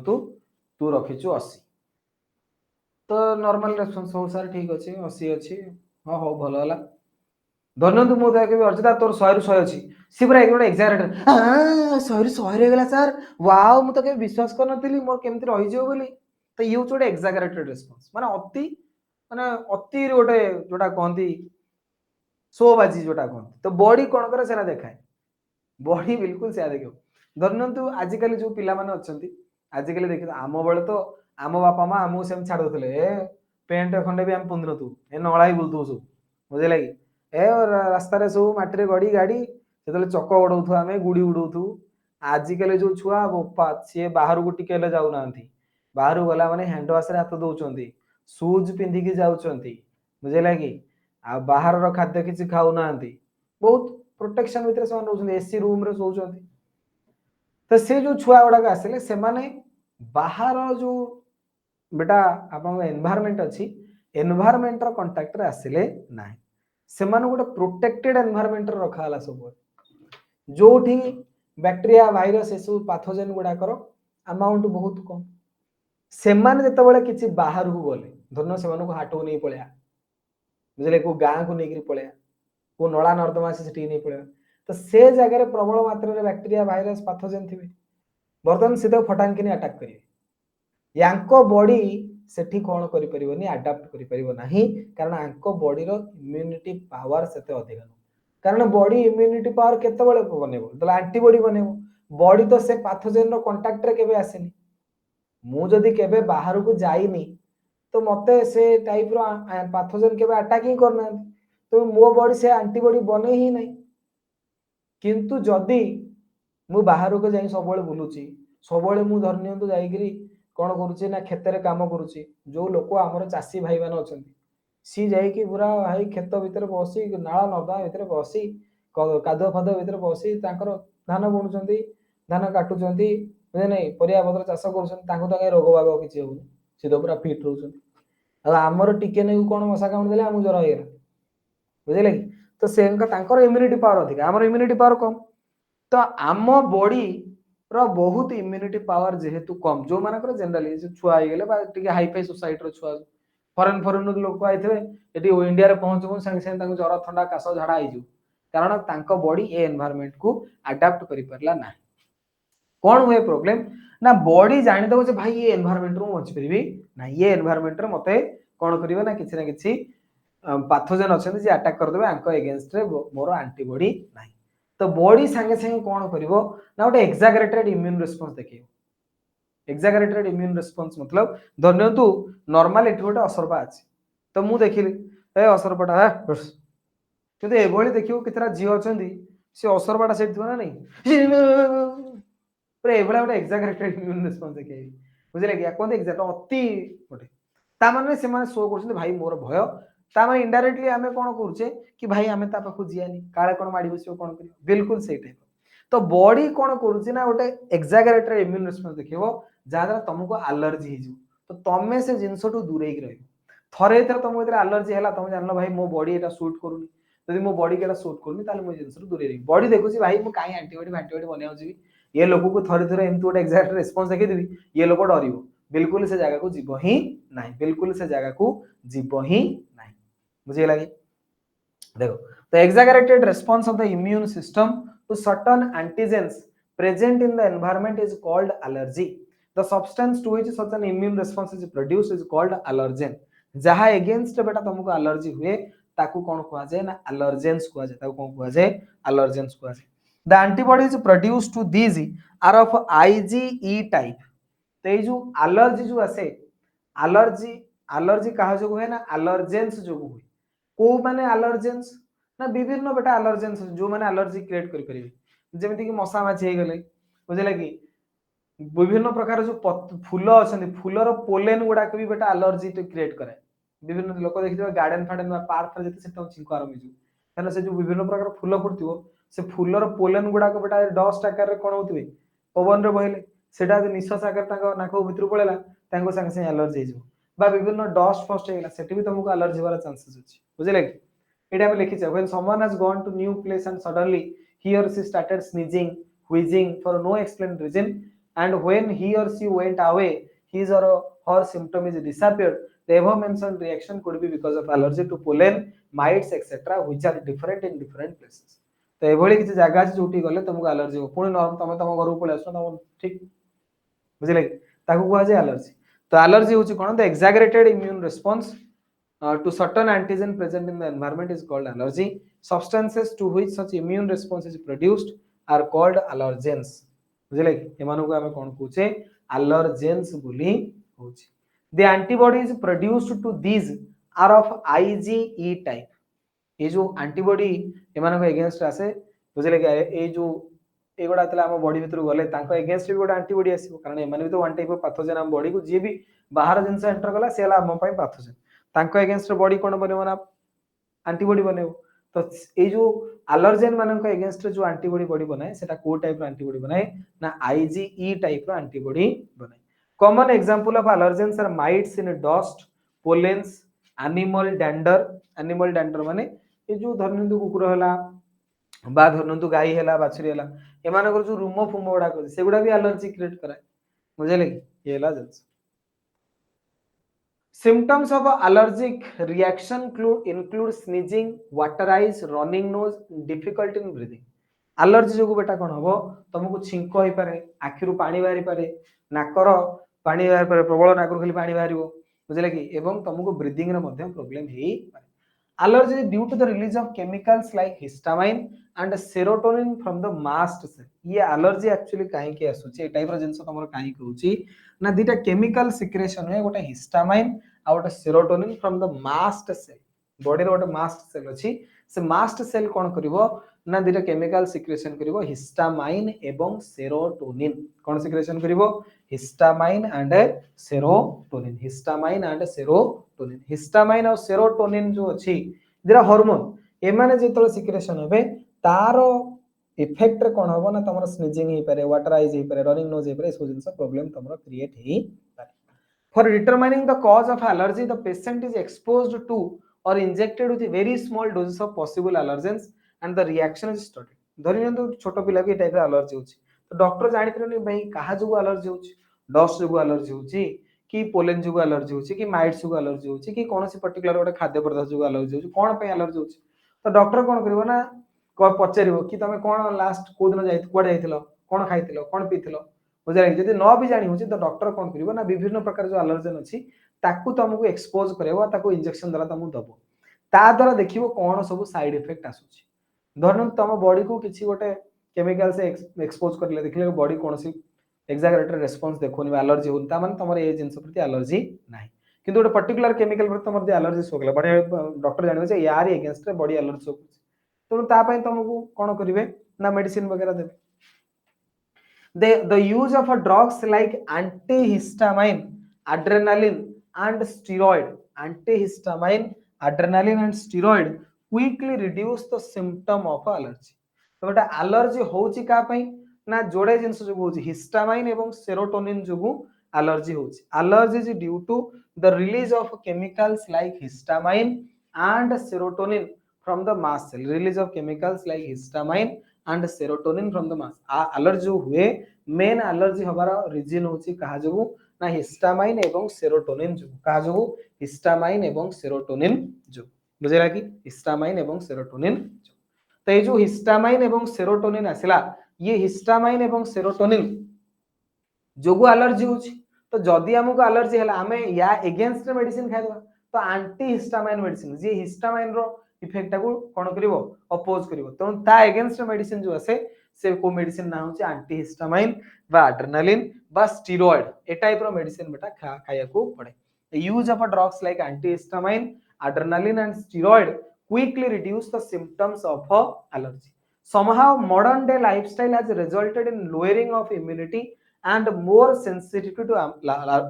Speaker 1: तू रखीचु 80 तो नॉर्मल रेस्पॉन्स हो सर ठीक अच्छे 80 अच्छी हाँ हो भल है धरनी मुझे अर्चिता तोर 100 रु 100 अच्छी सी पूरा गोटे एक्जाक्ट 100 रु 100 रहीगला सर वाओ मुझे तो विश्वास कर मोर केमती रही बोली तो ये हूँ गोटे एक्जागरेटेड रेस्पॉन्स माने अति गोटे जोटा कहती शोबाजी जोटा कहते तो बॉडी कौन करे सेना देखाए बॉडी बिल्कुल से देखो धरनु आजिकल जो पिला माने अच्छी आजिकल देख आम बेले तो आम बापा माँ आमको सेम छाड़ दे ए पेंट खंडे भी आम पिंधु नथु ए नला ही बुलू सब बुझे लगे ए रास्तार सब मटी गड़ी गाड़ी से चक उड़ाऊ आम गुड़ी उड़ाऊ आजिकल जो छुआ बोपा सी बाहर को टिके जाऊना बाहर गला मैंने हैंड वाश हाथ दौरान सुज पिंधिकी जाऊँच बुझे लगे आ बाहर खाद्य किसी खाऊना बहुत प्रोटेक्शन भितर से रोज एसी रूम रे सोचती तो से जो छुआ गुड़ाक आसिले से बाहर जो बेटा आप एनवायरनमेंट अच्छी एनवायरनमेंट कंटाक्ट रे आसिले ना से गोटे प्रोटेक्टेड एनवायरनमेंट रखाला सब जो बैक्टेरिया वायरस ये सब पाथोजेन गुड़ाकर अमाउंट बहुत कम से जिते बाहर को गले धरन से हाट को नहीं पलैया बुझे को गाँ को लेकर पलैया को नला नर्दमा से नहीं पड़े तो से जगह प्रबल मात्रा बैक्टेरिया भाइरस पाथोजेन थे बर्तमान से फटांकिनी अटाक करेंगे यांको बॉडी सेठी कौन करि आडाप्ट करि कारण आंको बॉडीर इम्यूनिटी पावर से अधिक कारण बॉडी इम्यूनिटी पावर केतबेले बनेबो तो एंटीबॉडी बनेबो बॉडी तो से पाथोजेन रो कांटेक्ट रे केबे आसेनी मु जदी केबे बाहर को जाइनी तो मते से टाइप रो पाथोजेन केबे अटैक ही करना तो मो बॉडी से एंटीबॉडी बने ही नहीं किंतु जदि मु बाहर को जाई सब बुलूची सब मु धरनी जाइकरी कौन करुच्ची ना खेतर काम करुच्ची जो लोक आमर चाषी भाई मैंने अच्छा सी जाइकी पूरा भाई खेत भितर बसी नाला नर्दमा भितर बसी कादुआ फादुआ भितर बसी धान बुणुंट धान काटुंट बुझे नहीं परिया पत्र चाष कर रोग बाग किसी हो सी तो पूरा फिट रोच आमर टिके नहीं कौन मशा कामुड़ी देले आमको ज्वर होगा बुझे कि तो से इम्यूनिटी पावर अधिक आमर इम्यूनिटी पावर कम तो आम बॉडी रो बहुत इम्यूनिटी पावर जेहेतु कम जो मानकर जनरली छुआ गले हाईफाई सोसाइटी छुआ फरेन फरेन लोक आए ये इंडिया पहुंचू संगे संगे ज्वर थंडा काश झाड़ा हो कारण बॉडी ए एनवायरनमेंट को अडाप्ट कर पारला ना कौन हुए प्रोब्लेम ना बॉडी जानीदेव जे भाई ये एनवायरनमेंट रू बची पारि ना ये एनवायरनमेंट मते कौन करिवे ना किछि पाथोजेन अच्छे जे अटैक करदेवे आंको एगेंस्ट रे मोर एंटीबॉडी नाही तो बॉडी संगे संगे कौन करिवो ना गोटे एक्जागरेटेड इम्यून रिस्पांस देखियो एक्जागरेटेड इम्यून रिस्पांस मतलब धरनियंतु नॉर्मल एठी गोटे असरपा अछि तो मु देखिली ए असरपाटा है किंतु एभली देखियो कितरा जीव अछंदी से असरपाटा सेठ थिबो ना नहीं पूरा एभला गोटे एक्जागरेटेड इम्यून रिस्पांस देखिए बुझले कि कोन एक्जाक्ट अति गोटे ता माने से माने शो करछन भाई मोर भय ता माने इनडायरेक्टली आमे कोन करूचे कि भाई आमे ता पाखु जियानी काळे कोन माडी बसियो कोन करियो बिल्कुल सही टाइप तो बॉडी कोन करूची ना गोटे एक्जागरेटेड इम्यून रिस्पांस देखियो जाद्रा तुमको एलर्जी हिजु तो तमे से जिंसटू दूरे ही रहियो थरे थरे तुमको इधर एलर्जी हैला तुम जानलो भाई मो बॉडी एटा सूट करूनी यदि मो बॉडी केटा सूट करूनी ताले मो जिंसटू दूरे रही बॉडी देखुची भाई मो काई एंटीबॉडी बनाउची ये लोक को थरे थरे एमती गोटे एक्जाक्ट रिस्पांस देखि देबी ये लोक डरिवो बिल्कुल से जगह को जीव ही नहीं बिल्कुल से जगह को जीव ही नहीं बुझे लगे देखो तो exaggerated response of the immune system to certain antigens present in the environment is called allergy the substance to which such an immune response is produced is called allergen जहा against बेटा तुमको एलर्जी हुए ताकू कोन कहवा जाय ना allergens कहवा जाय ताकू कोन कहवा जाय एलर्जेंस कहवा जाय the antibodies produced to these are of IgE type तो ये जो एलर्जी जो आसे एलर्जी कहा जो हुए ना एलर्जेंस जो हुए को माने एलर्जेंस ना विभिन्न बेटा एलर्जेंस जो माने एलर्जी क्रिएट करि परिबे जेमिति कि मशा माछी हे गले बुझले कि विभिन्न प्रकार जो फूल अच्छे फूलर पोलेन गुड़ा भी बेटा एलर्जी तो क्रिएट करे विभिन्न लोक देखिए गार्डन फार्डन पार्क रे जते से छिंको आरंभ हो कारण से जो विभिन्न प्रकार फूल फुटथिबो से फूलर पोलेन गुड़ा को बेटा डस्ट आकार रे कोन होतबे पवन रे बहिले सेटा निश्वास आकार ताको नाको भितर पळेला ताको संगे संगे एलर्जी हो बा विभिन्न डस्ट फस्ट हेला सेठी भी तुमको एलर्जी वाला चांसेस अछि बुझले कि एटा हम लिखि छै when someone has gone to new place and suddenly he or she started sneezing, wheezing for no explained reason, and when he or she went away, his or her symptom is disappeared. The above mentioned reaction could be because of allergy to pollen, mites, etc., which are different in different places. तो एभली किसी जगह अछि जोटी गले तुमको allergy हो पुणी तमे तम घर को पळे आसो तम ठीक बुझिले ताकू कुआ जे एलर्जी तो एलर्जी होची कोन the exaggerated immune response to certain antigen present in the environment is called allergy. Substances to which such immune response is produced are called allergens. बुझिले एमानु को हमें कोन पूछे allergens बोली होची. The antibodies produced to these are of IgE type. ये जो antibody एमानको against आसे बुझिले कि ए जो एगोडा तला हम बॉडी भीतर गले तांको अगेंस्ट भी गोडा एंटीबॉडी आसीबो कारण एमाने भी तो वन टाइप ऑफ पैथोजन हम बॉडी को जे भी बाहर जिंस एंटर गला सेला हम पई पैथोजन तांको अगेंस्ट बॉडी कोन बनेबो ना एंटीबॉडी बनेबो तो ए जो एलर्जेन मानको अगेंस्ट जो एंटीबॉडी बॉडी बनाए सेटा को टाइप रो एंटीबॉडी बनाए ना आईजीई टाइप रो एंटीबॉडी बनाए common example of allergens are mites in dust pollens animal dander माने ए जो धरनंदु कुकुर हला बा धरनंदु गाई हला बाछुरी हला एमानकर जो रूम फुम बडा कर सेगुडा भी एलर्जी क्रिएट कराए बुझले कि ये हला जंस symptoms of allergic reaction include sneezing, water eyes, running nose, difficulty in breathing. Allergy जो बेटा कौन हम तुमको छिंक हो पारे आखिरु पानी बाहरी पारे नाकर पानी बाहर पारे प्रबल नाकर खाली पानी बाहर बुझले कि एवं तुमको ब्रीदिंग रे मध्यम प्रॉब्लम हे पारे allergy due to the release of chemicals like histamine and serotonin from the mast cell ये allergy actually काहे के आसुची ए टाइप रो जिंस तमरो काहे कहउची ना दीटा केमिकल सिक्रेशन है गोटे हिस्टामाइन आ गोटे serotonin from the mast cell body रो गोटे मास्ट सेल अछि से मास्ट सेल कोन करिवो ना दीटा केमिकल सिक्रेशन करिवो हिस्टामाइन एवं सेरोटोनिन कोन सिक्रेशन करिवो हिस्टामाइन एंड सेरोटोनिन हिस्टामाइन और सेरोटोनिन जो अछि जेरा हार्मोन ए माने जेतले सिक्रेशन होबे तारो इफेक्ट रे कोन होबो ना तमरो स्नीजिंग हे पारे वाटर आइज हे पारे रनिंग नोज हे पारे सो जिंस प्रॉब्लम तमरो क्रिएट हे पारे for determining the cause of allergy the patient is exposed to or injected with very small doses of possible allergens and the reaction is studied धरि नंतु छोटो पिला के type allergy होची तो doctor जानि परनी भाई कहा जो एलर्जी होची डस्ट जो एलर्जी होची कि पोलेन जो एलर्जी होची कि माइट्स जो एलर्जी होची कि कोनोसी पर्टिकुलर गोटे खाद्य पदार्थ जो एलर्जी होची कोन पे एलर्जी होची तो डॉक्टर कोन करबो ना को पचारिबो कि तमे कोन लास्ट को दिन जाई कोड जाईथिलो कोन खाइथिलो कोन पीथिलो बुझाइ जदि न भी जानि होची तो डॉक्टर कोन करिवो ना विभिन्न प्रकार जो एलर्जन अछि ताकू तुमको एक्सपोज करबो ताकू इंजेक्शन द्वारा तुमको दबो ता द्वारा देखिबो कोन सब साइड इफेक्ट आसुची धरन तुम बॉडी को किछि गोटे केमिकल से एक्सपोज करले देखले बॉडी कोनसी एक्सागरेटेड रिस्पांस देखोनी एलर्जी होता माने तमर ए जिंस प्रति एलर्जी नाही किंतु गोटे पर्टिकुलर केमिकल प्रति तमर एलर्जी सोगला बडे डॉक्टर जानिबो जे यार अगेंस्ट बॉडी एलर्जी सोगु तो ता पय तुमको कोन करिवे ना मेडिसिन वगैरह देबे the use of drugs like antihistamine adrenaline and steroid quickly reduce the symptom of allergy तो बेटा एलर्जी होची का पई ना जोड़े जिंस जो होची हिस्टामाइन एवं सेरोटोनिन जो एलर्जी होची allergy is due to the release of chemicals like histamine and serotonin from the mast cell release of chemicals like histamine and serotonin from the mast allergy हुए मेन एलर्जी हमारा reason होची कहा जो ना histamine एवं serotonin जो कहा जो हिस्टामाइन एवं सेरोटोनिन जो बुझेला कि हिस्टामाइन एवं सेरोटोनिन जो तो ये जो हिस्टामाइन एवं सेरोटोनिन आसिला ये हिस्टामाइन एवं सेरोटोनिन जोगु एलर्जी होची तो जदी हमको एलर्जी हला हमें या अगेंस्ट मेडिसिन खाइ दबा तो एंटी हिस्टामाइन मेडिसिन जे हिस्टामाइन रो इफेक्ट को कोन करिवो अपोज करिवो तो ता अगेंस्ट मेडिसिन जो आसे से को मेडिसिन ना होची एंटी हिस्टामाइन बा एड्रेनालिन बा स्टेरॉइड ए टाइप रो मेडिसिन बेटा खाया को पड़े use of drugs like anti histamine adrenaline and steroid quickly reduce the symptoms of allergy somehow modern day lifestyle has resulted in lowering of immunity and more sensitivity to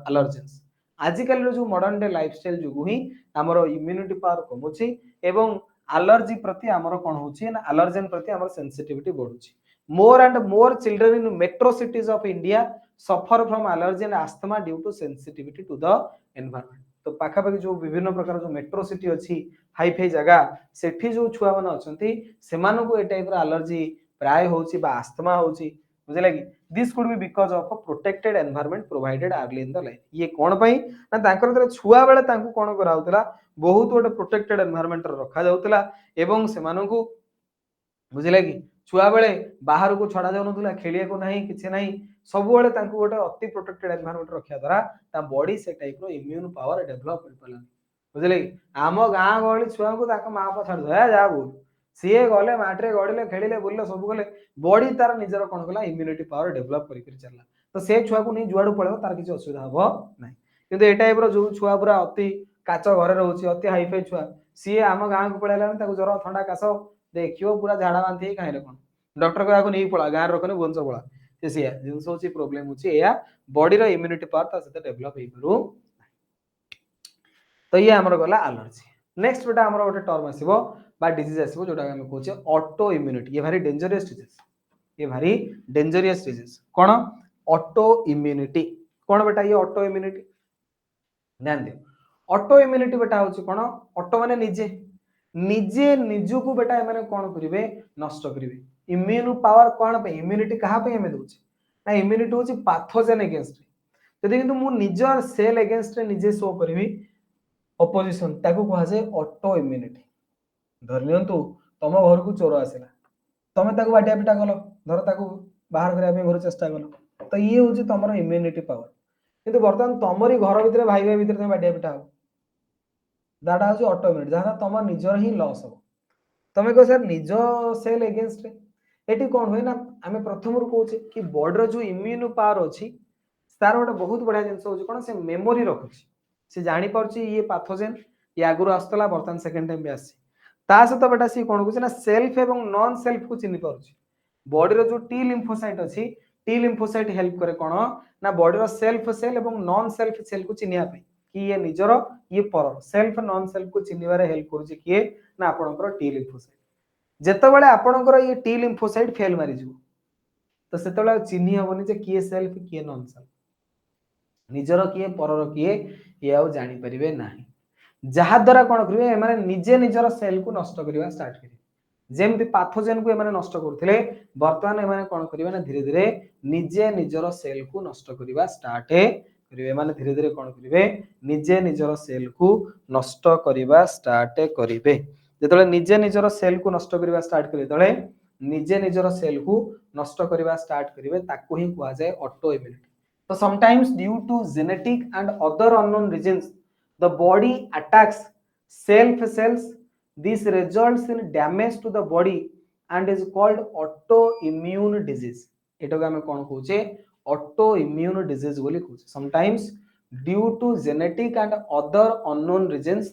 Speaker 1: allergens आजिकल जो modern day lifestyle जो ही हमरो immunity power कमुची एवं allergy प्रति हमरो कोन होची ना allergen प्रति हमरो sensitivity बढ़ुची more and more children in metro cities of India suffer from allergy and asthma due to sensitivity to the environment तो पाखा पाखी जो विभिन्न प्रकार जो मेट्रो सिटी अछि हाई फाई जगह सेठी जो छुआ मन अछंती सेमानो को ए टाइप रो एलर्जी प्राय होची बा अस्थमा होची बुझिला कि this could be because of a protected environment provided early in the life ये कोन पई ना तांकर तरे छुआ बेले तांको कोन करा होतला बहुत गोटे प्रोटेक्टेड एनवायरनमेंट रखा जाउतला एवं से मानकू बुझिला कि छुआ बेले बाहर को छड़ा जाउ नथुला खेलिया को नाही किछि नाही सब बेले तांको गोटे अति प्रोटेक्टेड एनवायरनमेंट रखिया द्वारा ता बॉडी से टाइप रो इम्यून पावर डेवलप कर पला बुझिले कि आम गाँ गहली छुआ को ताको मां बाप छाड़ दे जा बोल सीए गले माटरे गड़िले खेलिले बुलिले सब गले बॉडी तार निजर कोन कला इम्यूनिटी पावर डेवलप करि करि चलला तो से छुआ को नहीं जुआडू पळेबो तार किछि असुविधा हबो नाही किंतु ए टाइप रो जो छुआ पूरा अति काच घरे रहउछि अति हाईफाई छुआ सीए आम गाँ को पळेला ताको जर ठंडा कास देखियो पूरा झाड़ा बांधी खाइले कोन डॉक्टर को आको नहीं पळा गाँ रखने भुवनेश्वर पळा से सीए जिंस होछि प्रॉब्लम होछि एया बॉडी रो इम्यूनिटी पावर ता सते डेवलप हेइ करू तो ये हमर गला एलर्जी नेक्स्ट बेटा हमर गोटे टर्म आसीबो बा डिजीज आसीबो जोटा हम कहूचे ऑटो इम्यूनिटी ये भारी डेंजरस डिजीज ये भारी डेंजरस डिजीज कोन ऑटो इम्यूनिटी कोन बेटा ये ऑटो इम्यूनिटी ध्यान दे ऑटो इम्यूनिटी बेटा होची कोन ऑटो माने निजे निजे निजु को बेटा माने कोन करिवे नष्ट करिवे इम्यून पावर कोन पे इम्यूनिटी कहा पे हमें दोचे ना इम्यूनिटी होची पैथोजेन अगेंस्ट यदि किंतु मु निजर सेल अगेंस्ट निजे शो करबी ऑपोजिशन ताको कहा जाय ऑटो इम्यूनिटी धर लियंतु तम घर को चोर आसिला तमे ताको बाटिया पिटा गलो धर ताको बाहर करिया पे घर चेष्टा गलो तो ये होची तमरो इम्यूनिटी पावर किंतु वर्तमान तमरी घर भीतर भाई भाई भीतर तमे बाटिया पिटा हो दाटा होची ऑटो इम्यूनिटी जहां तम निजर ही लॉस हो तमे को सर निज सेल अगेंस्ट एटी कोन होय ना हमें प्रथम रु कहूचे कि बॉडी रो जो इम्यून पावर अछि तार गोटे बहुत बढ़िया जिंस होची कोन से मेमोरी रखुची से जानी पारछि ये पैथोजेन ये आगुर आस्तला वर्तमान सेकंड टाइम भी आसी ता सहित बेटा सी कोन कुछ ना सेल्फ एवं नॉन सेल्फ को चिन्हि पारछि बॉडी रो जो टी लिम्फोसाइट अछि टी लिम्फोसाइट हेल्प करे कोन ना बॉडी रो सेल्फ सेल एवं नॉन सेल्फ सेल को चिन्हिया पे कि ये निजरो ये पर सेल्फ नॉन सेल्फ को चिन्हिबारे हेल्प करूछि किए ना आपनकर टी लिम्फोसाइट जेतेबेले आपनकर ये टी लिम्फोसाइट फेल मारि जु तो सेतेबेले चिन्हि हबनी जे किए सेल्फ किए नॉन सेल्फ निजर किए परर किए ये आउ जानी परिबे नाही जहा द्वारा कोन करिवे माने निजे निजर सेल को नष्ट करिवा स्टार्ट करिवे जेमति पैथोजेन को माने नष्ट करथिले वर्तमान माने कोन करिवे ना धीरे धीरे निजे निजर सेल को नष्ट करिवा स्टार्ट करिवे माने धीरे धीरे कोन करिवे निजे निजर सेल को नष्ट करिवा स्टार्ट करिवे जेतले निजे निजर सेल को नष्ट करिवा स्टार्ट करिवे तळे निजे निजर सेल को नष्ट करिवा स्टार्ट करिवे ताको ही कुआ जाय auto immunity so sometimes due to genetic and other unknown reasons the body attacks self cells this results in damage to the body and is called autoimmune disease एटो हम कोन कहूचे autoimmune disease बोली कहूचे sometimes due to genetic and other unknown reasons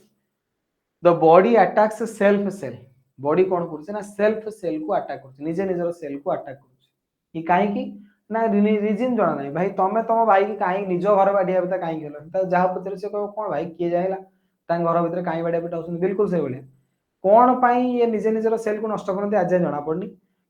Speaker 1: the body attacks self cell body कोन करছে ना self cell को attack करছে निजे निजर cell को attack करছে ई काहे की ना रीजन जाना नहीं भाई तमे तम भाई की काई निज घर बाडिया पिता काई गेलो त जहा पत्र से को कोन भाई किए जायला ता घर भीतर काई बाडिया पिटा होसन बिल्कुल से बोले कोन पई ये निजे निजर सेल को नष्ट करनते आज जाना पड़नी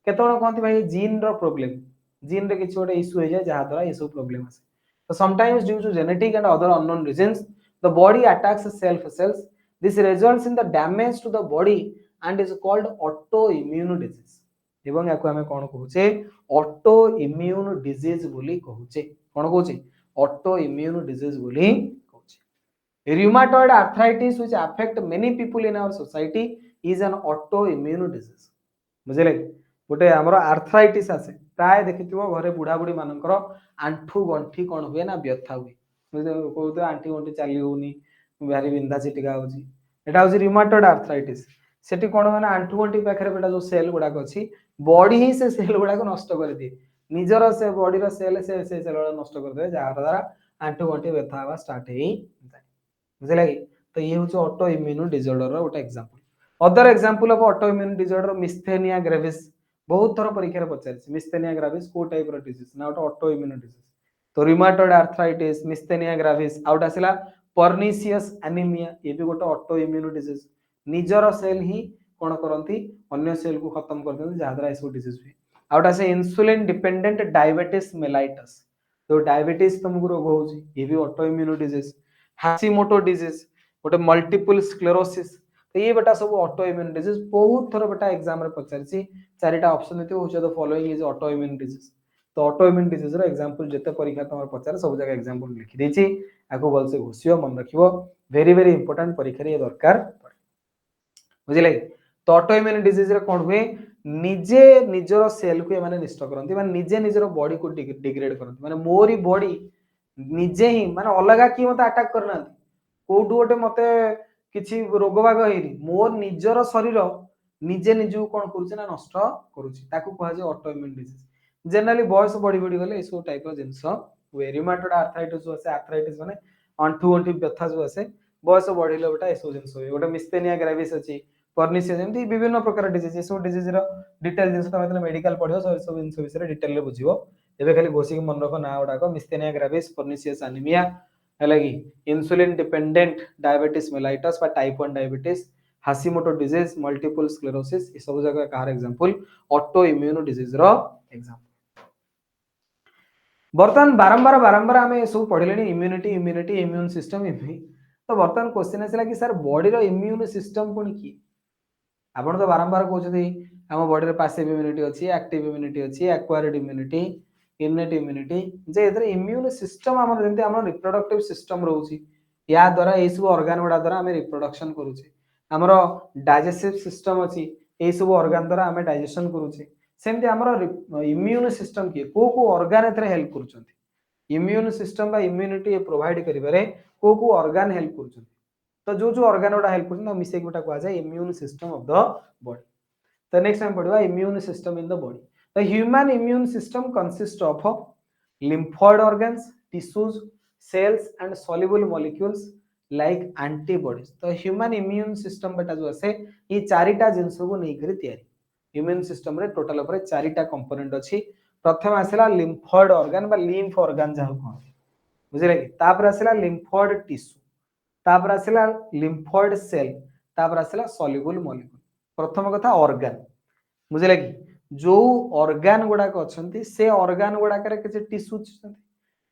Speaker 1: केतोण कहंती भाई जीन रो प्रॉब्लम जीन रे किछ गोटे इशू हो जाय जहा द्वारा ये सब प्रॉब्लम आसे तो sometimes due to genetic and other unknown reasons the body attacks self cells this results in the damage to the body and is called autoimmune disease एवं याको हमें कोन कहूचे ऑटो इम्यून डिजीज बोली कहूचे कोन कहूचे ऑटो इम्यून डिजीज बोली कहूचे rheumatoid arthritis which affect many people in our society is an autoimmune disease बुझले गोटे हमरो आर्थराइटिस आसे प्राय देखिथिबो घरे बुढ़ा बुढ़ी मानकर आंठू गंठी कोन हुए ना व्यथा हुए कहते आंठी गंठी चली होनी भारी बिंधा चिटिका होची एटा होची rheumatoid arthritis सेठी कोन होना आंठू गंठी पाखरे बेटा जो सेल गुडा अछि बॉडी ही से सेल गुडा को नष्ट कर दिए निजर से बॉडी रो सेल से सेल गुडा नष्ट कर दे जहा द्वारा आंठू गंठी व्यथा हवा स्टार्ट हेई जाय बुझले तो ये होची ऑटो इम्यून डिसऑर्डर रो गोटे example other example of autoimmune disorder myasthenia gravis बहुत थोर परीक्षा रे पचारछि मिस्थेनिया ग्रेविस को टाइप रो डिजीज ना ऑटो इम्यून डिजीज तो rheumatoid arthritis मिस्थेनिया ग्रेविस आउट आसिला पर्निशियस एनीमिया ये भी गोटे ऑटो इम्यून डिजीज निजर सेल ही कोन करंती अन्य सेल को खत्म कर देते जहा द्वारा इसको डिजीज हुए आउट आसे इंसुलिन डिपेंडेंट डायबिटीज मेलाइटस तो डायबिटीज तुमको रोग होची ये भी auto immune disease Hashimoto disease गोटे मल्टीपल स्क्लेरोसिस तो ये बेटा सब ऑटो इम्यून डिजीज बहुत थर बेटा एग्जाम रे पचारछि चारिटा ऑप्शन देते हो the following is auto immune disease तो ऑटो इम्यून डिजीज रो एग्जांपल जते परीक्षा तमर पचार सब जगह एग्जांपल लिखि देछि आको बोल से घोषियो मन रखिबो वेरी वेरी इंपोर्टेंट परीक्षा रे दरकार बुझिले तो ऑटो इम्यून डिजीज रे कोन हुए निजे निजर सेल को माने नष्ट करंती माने निजे निजर बॉडी को डिग्रेड करंती माने मोरी बॉडी निजे ही माने अलगा की मते अटैक करना कोठु गोटे मते किछि रोग बाग हेनी मोर निजर शरीर निजे निजु कोन करूछि ना नष्ट करूछि ताकू कहै जे ऑटो इम्यून डिजीज जनरली बॉयस बॉडी बॉडी गले एसो टाइप रो जिंस हुए रिमाटोइड आर्थराइटिस होसे आर्थराइटिस माने अंठू अंठू व्यथा जो आसे बॉयस बॉडी लो बेटा एसो जिंस हुए गोटे मिस्थेनिया ग्रेविस अछि पर्निसिया जेमति विभिन्न प्रकार डिजीज एसो डिजीज रो डिटेल जिंस त मतलब मेडिकल पढियो सब जिंस विषय डिटेल ले बुझिबो एबे खाली घोषिक मन रखो ना उडा को मिस्थेनिया ग्रेविस पर्निसिया एनीमिया हैलागी इंसुलिन डिपेंडेंट डायबिटीज मेलाइटस बा type 1 diabetes Hashimoto disease multiple sclerosis ये सब जगह कार एग्जांपल ऑटो इम्यून डिजीज रो एग्जांपल बर्तमान बारंबार बारंबार आमे सब पढिलेनी इम्यूनिटी इम्यूनिटी इम्यून सिस्टम तो बर्तमान क्वेश्चन आसला कि सर बॉडी रो इम्यून सिस्टम कोन की आपण तो बारंबार कहउछथि हम बॉडी रे पैसिव इम्यूनिटी अछि एक्टिव इम्यूनिटी अछि एक्वायर्ड इम्यूनिटी इनेट इम्यूनिटी जे इधर इम्यून सिस्टम हमर जेंति हमर रिप्रोडक्टिव सिस्टम रहउछि या द्वारा ए सब ऑर्गन गुडा द्वारा हमें रिप्रोडक्शन करूछे हमर डाइजेस्टिव सिस्टम अछि ए सब ऑर्गन द्वारा हमें डाइजेशन करूछे सेमति हमर इम्यून सिस्टम के को ऑर्गन एथरे हेल्प करूछन्ति इम्यून सिस्टम बा इम्यूनिटी प्रोवाइड करिबारे को ऑर्गन हेल्प करूछन्ति तो जो ऑर्गन गुडा हेल्प करूछन्ति मिसेक गुटा कहआ जाय immune system of the body तो नेक्स्ट टाइम पढ़वा immune system in the body the human immune system consist of lymphoid organs tissues cells and soluble molecules like antibodies तो human immune system बेटा जो आसे ये चारिटा जिंस को नै करी तयारी इम्यून सिस्टम रे टोटल ऊपर चारिटा कंपोनेंट अछि प्रथम आसेला लिम्फोइड ऑर्गन बा लिम्फ ऑर्गन जाहो कहते बुझिले कि तापर आसेला लिम्फोइड टिश्यू तापर आसेला लिम्फोइड सेल तापर आसेला सॉल्युबल मॉलिक्यूल प्रथम कथा ऑर्गन बुझिले कि जो ऑर्गन गुडा को अछंती से ऑर्गन गुडा करे के टिश्यू छंती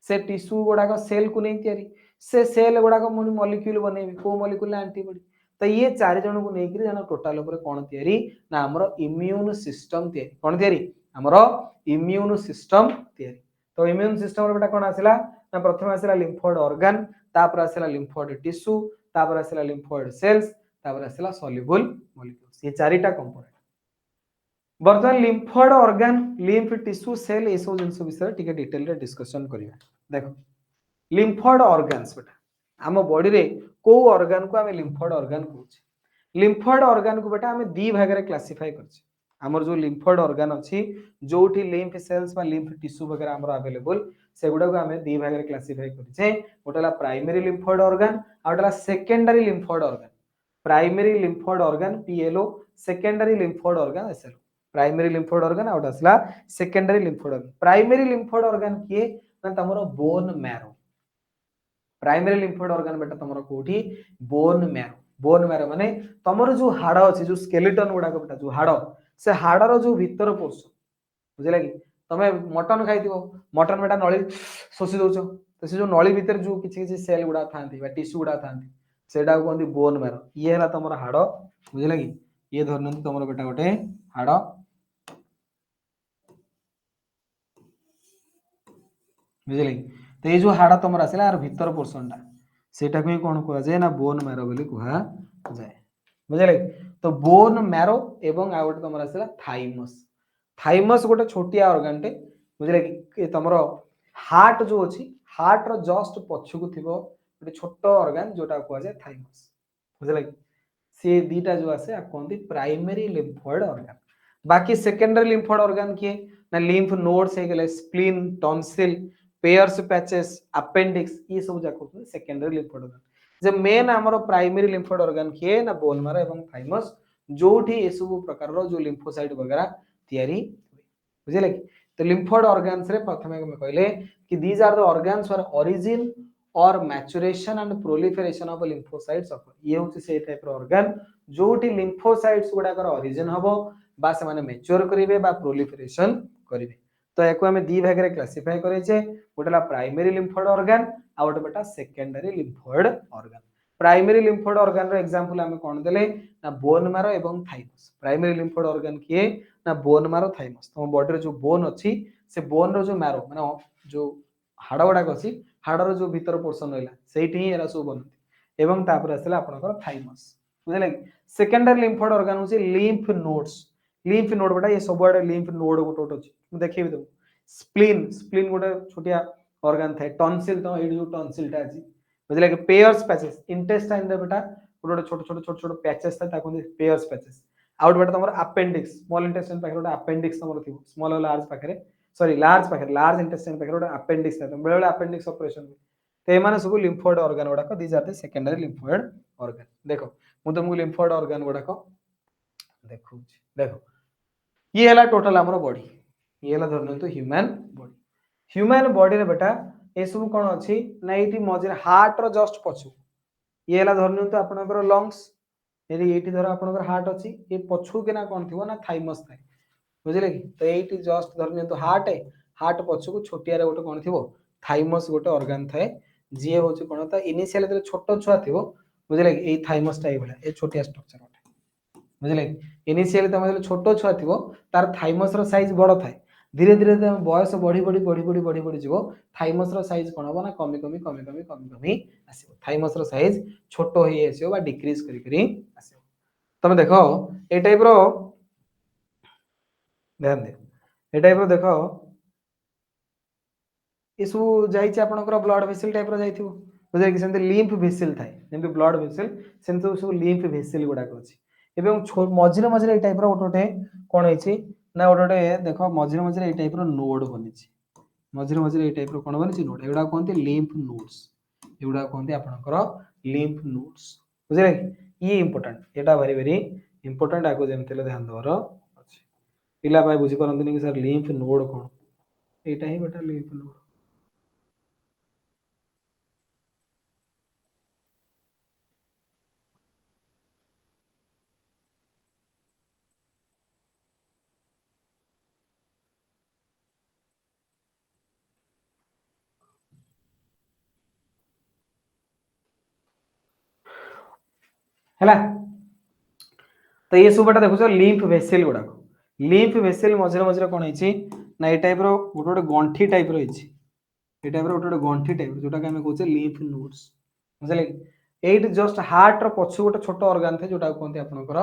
Speaker 1: से टिश्यू गुडा को सेल को नै तयारी से सेल गुडा को मॉलिक्यूल बनेबी को मॉलिक्यूल एंटीबॉडी तो ये चार जन को नै करी जन टोटल ऊपर कोन तयारी ना हमरो इम्यून सिस्टम तयारी कोन तयारी हमरो इम्यून सिस्टम तयारी तो इम्यून सिस्टम रे बेटा कोन आसिला ना प्रथम आसिला लिम्फोइड ऑर्गन तापर आसिला लिम्फोइड टिश्यू तापर आसिला लिम्फोइड सेल्स तापर आसिला सॉल्युबल मॉलिक्यूल्स ये चारिटा कंपोनेंट बर्तमान lymphoid organ lymph tissue cell ए सब जिंस विषय टिके डिटेल रे डिस्कशन करिया देखो लिम्फोइड ऑर्गन्स बेटा हम बॉडी रे को ऑर्गन को हम लिम्फोइड ऑर्गन कहूचे लिम्फोइड ऑर्गन को बेटा हम दी भाग रे क्लासिफाई करछे हमर जो लिम्फोइड ऑर्गन अछि जोठी लिम्फ सेल्स बा लिम्फ टिश्यू वगैरह हमर अवेलेबल सेगुडा को हम दी भाग रे क्लासिफाई करछे गोटेला प्राइमरी लिम्फोइड ऑर्गन आ गोटेला secondary lymphoid organ primary lymphoid organ PLO secondary lymphoid organ SLO primary lymphoid organ आउट असला secondary lymphoid organ primary lymphoid organ किए ना तमरो bone marrow primary lymphoid organ बेटा तमरो कोठी बोन मैरो माने तमरो जो हाड़ अछि जो स्केलेटन गुडा को बेटा जो हाड़ से हाड़र जो भीतर पोर्शन बुझिला कि तमे मटन खाइदियो मटन बेटा नळी सोसी दोछो तो से जो नळी भीतर जो किछि किछि सेल गुडा थांती बा टिश्यू गुडा थांती सेडा कोंदी बोन मैरो ये हला तमरो हाड़ बुझिला कि ये धरनंती तमरो बेटा गोटे हाड़ बुझिले तो ये जो हाड़ तुम आसला यार भीतर पोर्शन टा सेटा को कोन कहआ जाय ना बोन मैरो बोली कहआ जाय बुझिले तो बोन मैरो एवं आ गोटे तुम आसला थाइमस थाइमस गोटे छोटिया ऑर्गन टे बुझिले कि तुमरो हार्ट जो अछि हार्ट रो जस्ट पछकु थिबो गोटे छोटो ऑर्गन जोटा कहआ जाय थाइमस बुझिले से दीटा जो आसे आ कोनती प्राइमरी लिम्फोइड ऑर्गन बाकी सेकेंडरी लिम्फोइड ऑर्गन के ना लिम्फ नोड्स हे गेले spleen tonsil pairs patches appendix ये सब जाको सेकेंडरी लिम्फोइड ऑर्गन जे मेन हमरो प्राइमरी लिम्फोइड ऑर्गन के ना बोन मैरो एवं थाइमस जोठी ए सब प्रकार रो जो लिम्फोसाइट वगैरह तयारी बुझिले कि तो लिम्फोइड ऑर्गन्स रे प्रथमे हम कहले कि these are the organs for origin और maturation and proliferation of lymphocytes of ये होची से टाइप रो ऑर्गन जोठी लिम्फोसाइट्स गुडा कर ओरिजिन हबो बा से माने मैच्योर करिवे बा प्रोलिफरेशन करिवे तो एको हमें दी भाग रे क्लासिफाई करे छे गोटेला प्राइमरी लिम्फोइड ऑर्गन आ गोटे बेटा secondary lymphoid organ primary lymphoid organ रो एग्जांपल हमें कोन देले ना बोन मारो एवं थाइमस। प्राइमरी लिम्फोइड ऑर्गन किए ना बोन मारो थाइमस। तो बॉडी रो जो बोन अछि से बोन रो जो मारो माने जो हाड़ गुड़ाक अच्छी हाड़र जो भीतर पोर्सन रहा से एरा सब बनती एवं तापर आसला आपनकर थाइमस बुझले। सेकेंडरी लिम्फोइड ऑर्गन होची लिम्फ नोड्स। लिम्फ नोड बटा ये सब आड़े लिम्फ नोड गोटे अछि मु देखैबि दउ। स्प्लीन स्प्लीन गोटे छोटिया ऑर्गन थाए। टॉन्सिल तो एडी जो टॉन्सिल टा अछि बुझले कि पेयर्स पैचेस इंटेस्टाइन रे बेटा गोटे छोट छोट पैचेस था ताको पेयर्स पैचेस। आउट बेटा तमर अपेंडिक्स स्मॉल इंटेस्टाइन पाखे गोटे अपेंडिक्स तमर थिबो स्मॉल लार्ज पाखे सॉरी लार्ज पाखे लार्ज इंटेस्टाइन पाखे गोटे अपेंडिक्स था बेले बेले अपेंडिक्स ऑपरेशन तो एमाने सब लिम्फोइड ऑर्गन गुड़ाक these are the secondary lymphoid organ. देखो मु तुमको लिम्फोइड ऑर्गन गुड़ाक देखो देखो ये है टोटल आमर बॉडी ये है धरन ह्यूमन बॉडी। ह्यूमन बॉडी रे बेटा ये सब कौन अच्छी ना ये मझे हार्ट रो जस्ट पछु ये है धरन आपनकर लंग्स ये धर आपनकर हार्ट अच्छी ये पछु के ना कौन थी ना थाइमस थाए बुझे कि तो ये जस्ट धरन हार्ट है हार्ट पछु को छोटिया गोटे कौन थी थाइमस गोटे ऑर्गन थाए जी हूँ कौन था इनिशियल जो छोट छुआ थी बुझे कि थाइमस टा ये छोटिया स्ट्रक्चर गोटे बुझे इनिशियल तुम जो छोट छुआ थी तार थाइमस रो साइज बड़ थाए धीरे धीरे बयस बढ़ी बढ़ी बढ़ी बढ़ी बढ़ी बढ़ी जीव थाइमस रो साइज कौन हम ना कमी कमी कमी कमी कमी कमी आसो थाइमस रो साइज छोट हो आसो डिक्रीज करी आसो। तुम देख ए टाइप रो ध्यान दे ए टाइप रो देखो ये सब जाइए आपंकर ब्लड भेसल टाइप रही बुझे कि सेमती लिम्फ भेसल थाए जमी ब्लड भेसल सेमती सब लिम्फ भेसल गुड़ाक अच्छी मझे मझे टाइप गोटे गोटे कौन है ना गोटे गोटे देख मझे मझे ये टाइप नोड बनी मझे मझे ये टाइप कौन बनी नोड एगुड़ा कहते लिम्फ नोड्स एगुड़ा कहते आपंकर लिम्फ नोड्स बुझे ये इंपोर्टेंट यहाँ वेरी वेरी इंपोर्टेंट आपको जमी ध्यान देवर अच्छे पिला बुझीपारती कि सर लिम्फ नोड कौन यहाँ ही बेटा लिम्फ नोड है तो ये सब देखो लिम्फ भेसेल गुड़ाक लिम्फ भेसेल मझे मझे कौन है ना ये टाइप गोटे गोटे गंठी टाइप रही टाइप गोटे गोटे गंठी टाइप जोटा कि कहते लिम्फ नोड्स बुझे ये जस्ट हार्ट पछु गोटे छोट ऑर्गन थे जोटा कहते आपंकर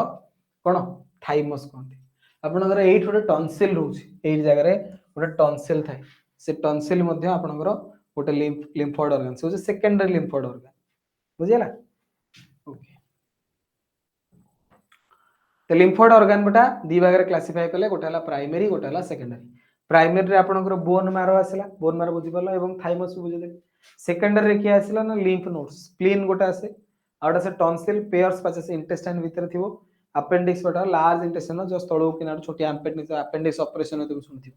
Speaker 1: कौन थाइमस कहते आपंकर ये गोटे टॉन्सिल रोचे जगह गोटे टॉन्सिल थाए से टॉन्सिल आपंकर गोटे लिम्फोइड ऑर्गन से सेकेंडरी लिम्फोइड ऑर्गन बुझेगा। ओके तो लिम्फोइड ऑर्गन बेटा दी भाग क्लासीफाई कले गोटे है प्राइमरी गोटे है सेकेंडरी। प्राइमरी आपंकर बोन मारो आसला बोन मारो बुझीपाल और थाइमस बुझीदे। सेकेंडरी किए आसला ना लिम्फ नोड्स स्प्लीन गोटे आसे आउट से टॉन्सिल पेयर्स पाचेस इंटेस्टाइन भीतर थी अपेंडिक्स बेटा लार्ज इंटेस्टाइन जो तलू कि छोटी अपेंडिक्स ऑपरेशन तुम शुणि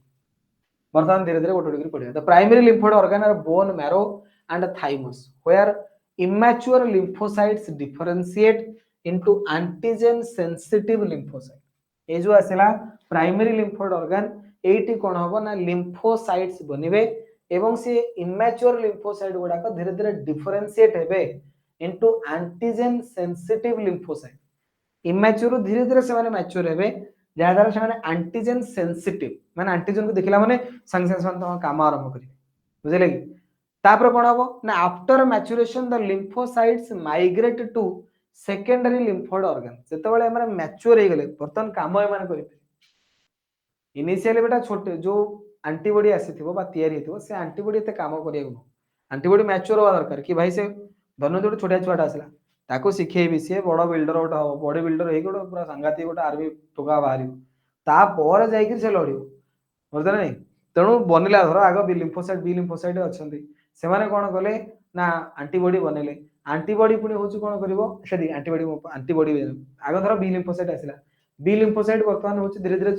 Speaker 1: बर्तमान धीरे धीरे गोटे पढ़िया। The primary lymphoid organ are bone marrow and thymus where immature lymphocytes differentiate into antigen sensitive lymphocyte। ये जो आसला प्राइमरी लिम्फोइड ऑर्गन एटी कौन हम ना लिम्फोसाइट्स बनवे एवं से इमेच्योर लिम्फोसाइट गुड़ाक धीरे धीरे डिफरेंशिएट हेबे into antigen sensitive lymphocyte. Immature धीरे धीरे से मैच्योर हेबे जहाँ द्वारा से एंटीजन सेंसिटिव माने एंटीजन को देखला माने संगे संगे काम आरंभ करेंगे बुझे कि तापर कौन हम ना after maturation the lymphocytes migrate to secondary lymphoid organ जिते मैच्योर हो गले बर्तमान काम कर इनिशियली बेटा छोटे जो आंटीबॉडी आसीथिबो बा तयारी हेतिबो से आंटीबॉडी एते काम करिया गुनो आंटीबॉडी मैच्योर होवा दरकार कि भाई से धन जो छोटिया छुआटा आसला ताको शिखेबी सी बड़ बिल्डर गोटे हम बॉडी बिल्डर हो गोटे पूरा सांघातिक गोटे आर्मी टोका बाहर तापर जाइए से लड़ बुझे नहीं तेणु बनला धर आग बी लिम्फोसाइट अच्छा से कौन कले ना आंटीबॉडी बनइले आंटीबॉडी पुणी हूँ कौन कर आंटीबॉडी आंटीबॉडी आग धर बी लिम्फोसाइट आसला बी लिम्फोसाइट बर्तमान हूँ धीरे धीरे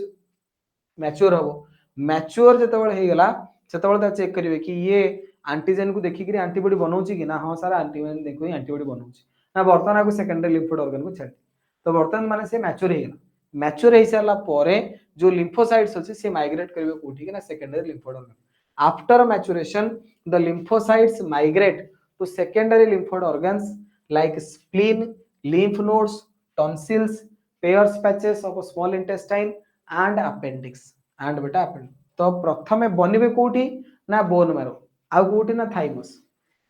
Speaker 1: मैच्योर हम मैच्योर जो गला से चेक करेंगे कि ये आंटीजेन को देखिक आंटीबॉडी बनाऊँच कि ना हाँ सारा आंटीबॉडी देखो आंटीबॉडी बनाऊँच ना बर्तमान आपको सेकेंडरी लिम्फोइड ऑर्गन को छाड़ी तो बर्तमान माने से मैच्योर हो गला मैच्योर हो सारा पर जो लिम्फोसाइट्स अच्छे से माइग्रेट करेंगे कौटी ना secondary lymphoid organ after maturation the lymphocytes migrate to secondary lymphoid organs like spleen, lymph nodes, tonsils, pairs patches of small intestine and appendix and बेटा appendix। तो प्रथमे बनिबे कोठी ना बोन मारो आ कोठी ना थाइमस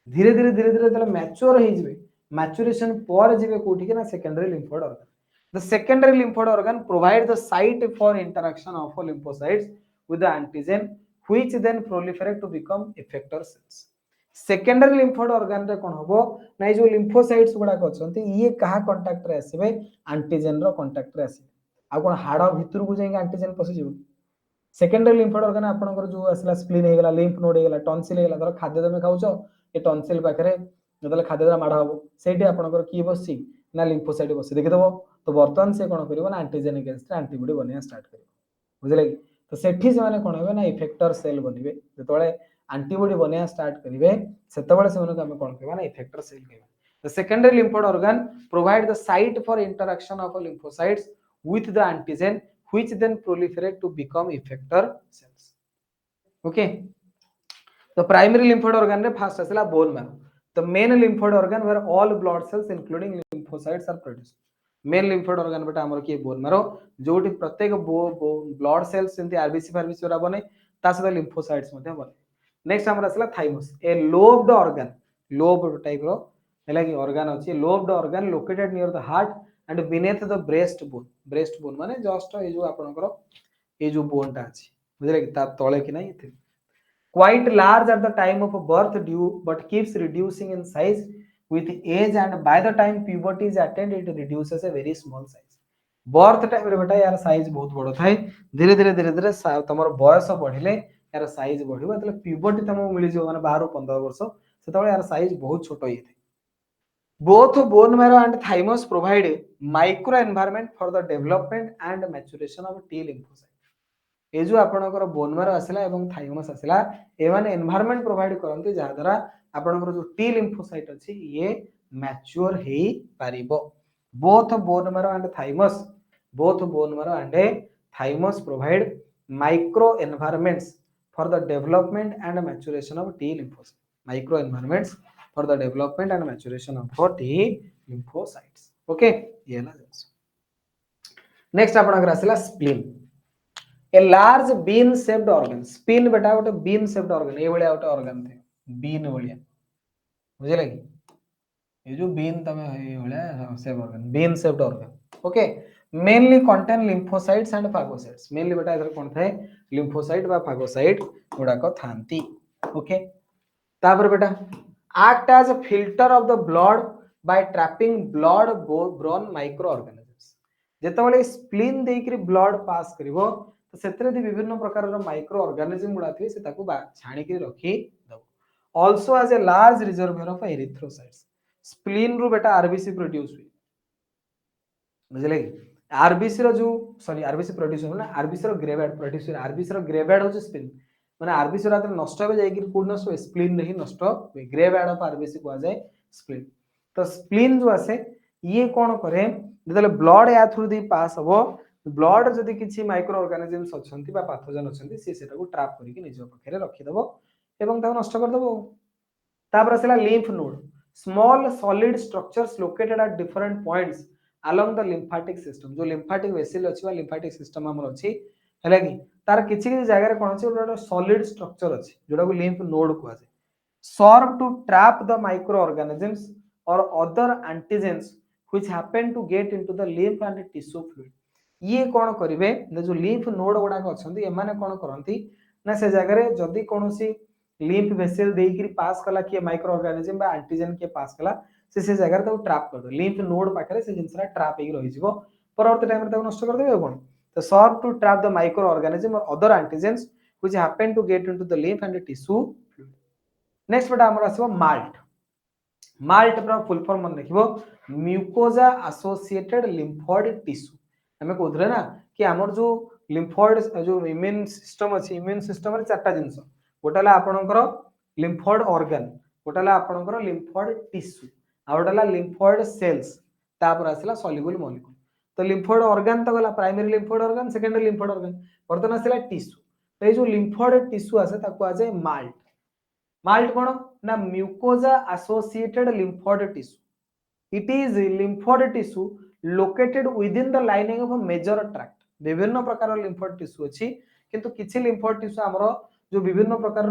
Speaker 1: धीरे धीरे धीरे धीरे जब मैच्योर हो जिवे मैच्योरेशन पर जिवे कोठी के ना secondary lymphoid organ. The secondary lymphoid organ provides the site for interaction of lymphocytes with the antigen which then proliferate to become effector cells। Secondary lymphoid organ रे कोन होबो नै जो लिम्फोसाइट्स गुडा अछंती ये कहा कांटेक्ट रे आसीबे एंटीजन रो कांटेक्ट रे आसीबे आ कोन हाड़ भितर को जाई एंटीजन पसि जिवो। सेकेंडरी लिम्फोइड ऑर्गन आपनकर जो आसला स्प्लीन हे गेला लिम्फ नोड हे गेला टॉन्सिल हे गेला धर खाद्य तमे खाउछो ए टॉन्सिल पाखरे जतले खाद्य द्वारा माड़ हबो सेठी आपनकर की बसि ना लिम्फोसाइट बसि देखि दबो तो वर्तमान से कोन करिवो ना एंटीजन अगेंस्ट एंटीबॉडी बनिया स्टार्ट करिवो बुझले कि तो सेठी से माने कोन हेबे ना इफेक्टर सेल बनिबे जतले एंटीबॉडी बनिया स्टार्ट करिवे सेतबेले से माने हम कोन कहबा ना इफेक्टर सेल कहबा। The secondary lymphoid organ provide the site for interaction of lymphocytes with the antigen which then proliferate to become effector cells। okay the primary lymphoid organ रे first asila bone marrow। the main lymphoid organ where all blood cells including lymphocytes are produced। Main lymphoid organ बेटा हमर की bone marrow जोटी प्रत्येक blood cells जेंति RBC फारबीसी रा बने ता सहित lymphocytes मध्ये बने। नेक्स्ट हमर असला थाइमस ए लोब्ड ऑर्गन लोब टाइप रो हैला कि ऑर्गन अछि lobed organ located near the heart and beneath the breast bone माने जस्ट ए जो आपनकर ए जो बोन टा अछि बुझले कि ता तळे कि नै इथे quite large at the time of birth due but keeps reducing in size with age and by the time puberty is attained it reduces a very small size। Birth time रे बेटा यार साइज बहुत बड़ थाए धीरे धीरे धीरे धीरे तमर बयस बढ़िले यार साइज बढ़िबो तले प्यूबर्टी तमको मिलि जो माने 12 15 वर्ष सेतबे यार साइज बहुत छोट होई थे। both bone marrow and thymus provide micro environment for the development and maturation of T lymphocyte। ए जो आपनकर बोन मारो आसिला एवं थाइमस आसिला ए माने एनवायरनमेंट प्रोवाइड करंती जा द्वारा आपनकर जो टी लिम्फोसाइट अछि ये मैच्योर हेई पारिबो। Both bone marrow and thymus provide micro environments for the development and maturation of T lymphocyte. Micro environments for the development and maturation of T lymphocytes. Okay ये ना नेक्स्ट आपनकर आसिला spleen a large bean shaped organ। spleen बेटा गोटे bean shaped organ ए भलिया गोटे organ थे bean भलिया बुझले कि ये जो bean तमे ए भलिया shape organ bean shaped organ। Okay mainly contain lymphocytes and phagocytes। mainly बेटा इधर कोन थे lymphocyte बा phagocyte गुडा को थांती। ओके तापर बेटा act as a filter of the blood by trapping blood borne microorganisms। जेतबेले स्प्लीन देकरी ब्लड पास करिवो तो सेतरे दि विभिन्न प्रकार रो माइक्रो ऑर्गेनिज्म गुडा थी से ताकू छाणी के रखी दबो। Also as a large reservoir of erythrocytes. Spleen रो बेटा आरबीसी प्रोड्यूस हुई बुझले आरबीसी रो जो सॉरी आरबीसी प्रोड्यूस हो ना आरबीसी रो ग्रेवेड प्रोड्यूस हुई आरबीसी रो ग्रेवेड हो स्प्लीन माने आरबीसी रो नष्ट हो जाय कि कोड नष्ट हो स्प्लीन नहीं नष्ट हुई ग्रेवेड ऑफ आरबीसी को आ जाए स्प्लीन। तो स्प्लीन जो आसे ये कोन करे जतले ब्लड या थ्रू दी पास हो ब्लड जदि किछि माइक्रो ऑर्गेनिजम्स अछंती बा पैथोजन अछंती से सेटा को ट्रैप करिक निज पखरे रखि दबो एवं ताको नष्ट कर दबो। तापर असला lymph node small solid structures located at different points along the lymphatic system. जो लिम्फेटिक वेसल अछि बा लिम्फेटिक सिस्टम हमर अछि हैला कि तार किछि किछि जगह रे कोन अछि ओटा सॉलिड स्ट्रक्चर अछि जोटा को लिम्फ नोड को आसे serve to trap the microorganisms और other antigens which happen to get into the lymph and tissue fluid. ये कौन करिवे जो लिम्फ नोड गुडा अछंती एमाने कौन करंती ना से जगह रे जदी कोनोसी लिम्फ वेसल देइकरी पास कला कि माइक्रो ऑर्गेनिज्म बा एंटीजन के पास कला से जगह रे तो ट्रैप कर दो लिम्फ नोड पाखरे से जिंसरा ट्रैप हेइ रहि जिवो परवर्ती टाइम रे ताको नष्ट कर देबे कोन तो serve to trap the microorganism और other antigens which happen to get into the lymph and tissue fluid. Next बेटा हमर आसीबो माल्ट। माल्ट प्र फुल फॉर्म मन लिखिबो म्यूकोजा एसोसिएटेड लिम्फोइड टिश्यू। हमें कहथले ना कि हमर जो लिम्फोइड जो इम्यून सिस्टम अछि इम्यून सिस्टम रे चारटा जिंस गोटाला आपनकर लिम्फोइड ऑर्गन गोटाला आपनकर लिम्फोइड टिश्यू आ गोटाला लिम्फोइड सेल्स तापर आसला सॉल्युबल मॉलिक्यूल। तो लिम्फोइड ऑर्गन तो गला primary lymphoid organ secondary lymphoid organ बर्तन आसला टिश्यू। तो जो लिम्फोइड टिश्यू आसे ताको आ जाय माल्ट। माल्ट कोन ना mucosa associated lymphoid tissue it is lymphoid tissue located within the lining of a major tract. विभिन्न प्रकार lymphoid टिश्यू अछि किंतु किछि lymphoid टिश्यू हमरो जो विभिन्न प्रकार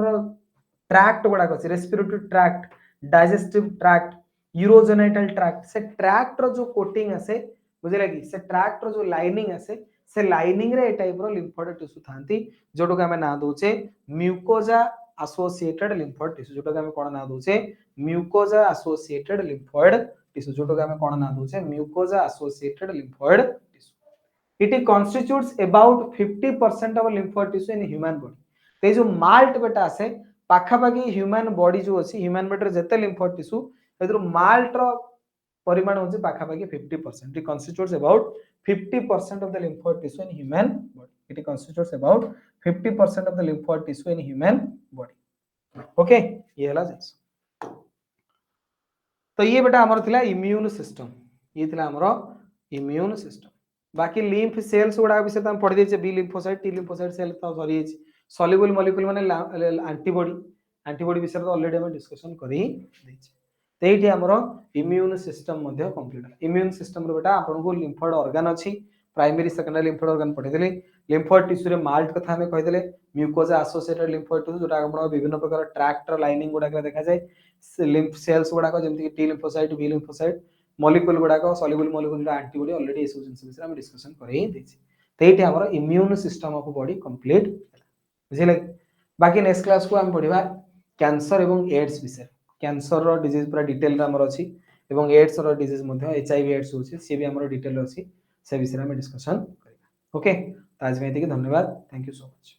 Speaker 1: ट्रैक्ट गुडा अछि, respiratory tract, digestive tract, urogenital tract, से ट्रैक्ट रो जो कोटिंग आसे बुझिला कि से ट्रैक्ट रो जो लाइनिंग आसे से लाइनिंग रे ए टाइप रो lymphoid टिश्यू थांती जोटो के हमें ना दोचे म्यूकोजा एसोसिएटेड lymphoid टिश्यू, जोटो के हमें कोन ना दोचे म्यूकोजा एसोसिएटेड lymphoid टिश्यू, जोटो के हमें कोन ना दोचे mucosa associated lymphoid tissue. It constitutes about 50% of lymphoid tissue in human body। ते जो माल्ट बेटा आसे पाखापाखि ह्यूमन बॉडी जो अछि ह्यूमन बॉडी रे जते lymphoid tissue हेतु माल्ट रो परिमाण होछि पाखापाखि 50%। It constitutes about 50% of the lymphoid tissue in human body। It constitutes about 50% of the lymphoid tissue in human body। Okay, ये हला जिंस। तो ये बेटा हमर थिला इम्यून सिस्टम, ये थिला हमर इम्यून सिस्टम। बाकी लिम्फ सेल्स गुडा विषय हम पढ़ी देछे, B lymphocyte, T lymphocyte cell तो सरी अछि। सॉल्युबल मॉलिक्यूल माने एंटीबॉडी, एंटीबॉडी विषय तो ऑलरेडी हम डिस्कशन करी देछे। तेठी हमरो इम्यून सिस्टम मध्ये कंप्लीट। इम्यून सिस्टम रो बेटा आपन को लिम्फोइड ऑर्गन अछि, प्राइमरी सेकेंडरी लिम्फोइड ऑर्गन पढ़ी देले। लिम्फोइड टिश्यू रे माल्ट कथा हमें कहि देले, म्यूकोजा एसोसिएटेड लिम्फोइड टिश्यू जोटा आपण विभिन्न प्रकार ट्रैक्ट लाइनिंग गुडा के देखा जाय, लिम्फ सेल्स गुडा को जेमति T lymphocyte, B lymphocyte, molecule गुडा को सॉल्युबल मॉलिक्यूल का एंटीबॉडी ऑलरेडी ए सब जिंस विषय हम डिस्कशन करी देछि। तेठी हमरो immune system of body complete बुझिले। बाकी नेक्स्ट क्लास को हम पढ़िबा कैंसर एवं एड्स विषय। कैंसर रो डिजीज पूरा डिटेल रे हमर अछि एवं एड्स रो डिजीज मध्ये एचआईवी एड्स होछि से भी हमर डिटेल अछि, से विषय में डिस्कशन करिबा। ओके, आज में एतिके, धन्यवाद, थैंक यू सो मच।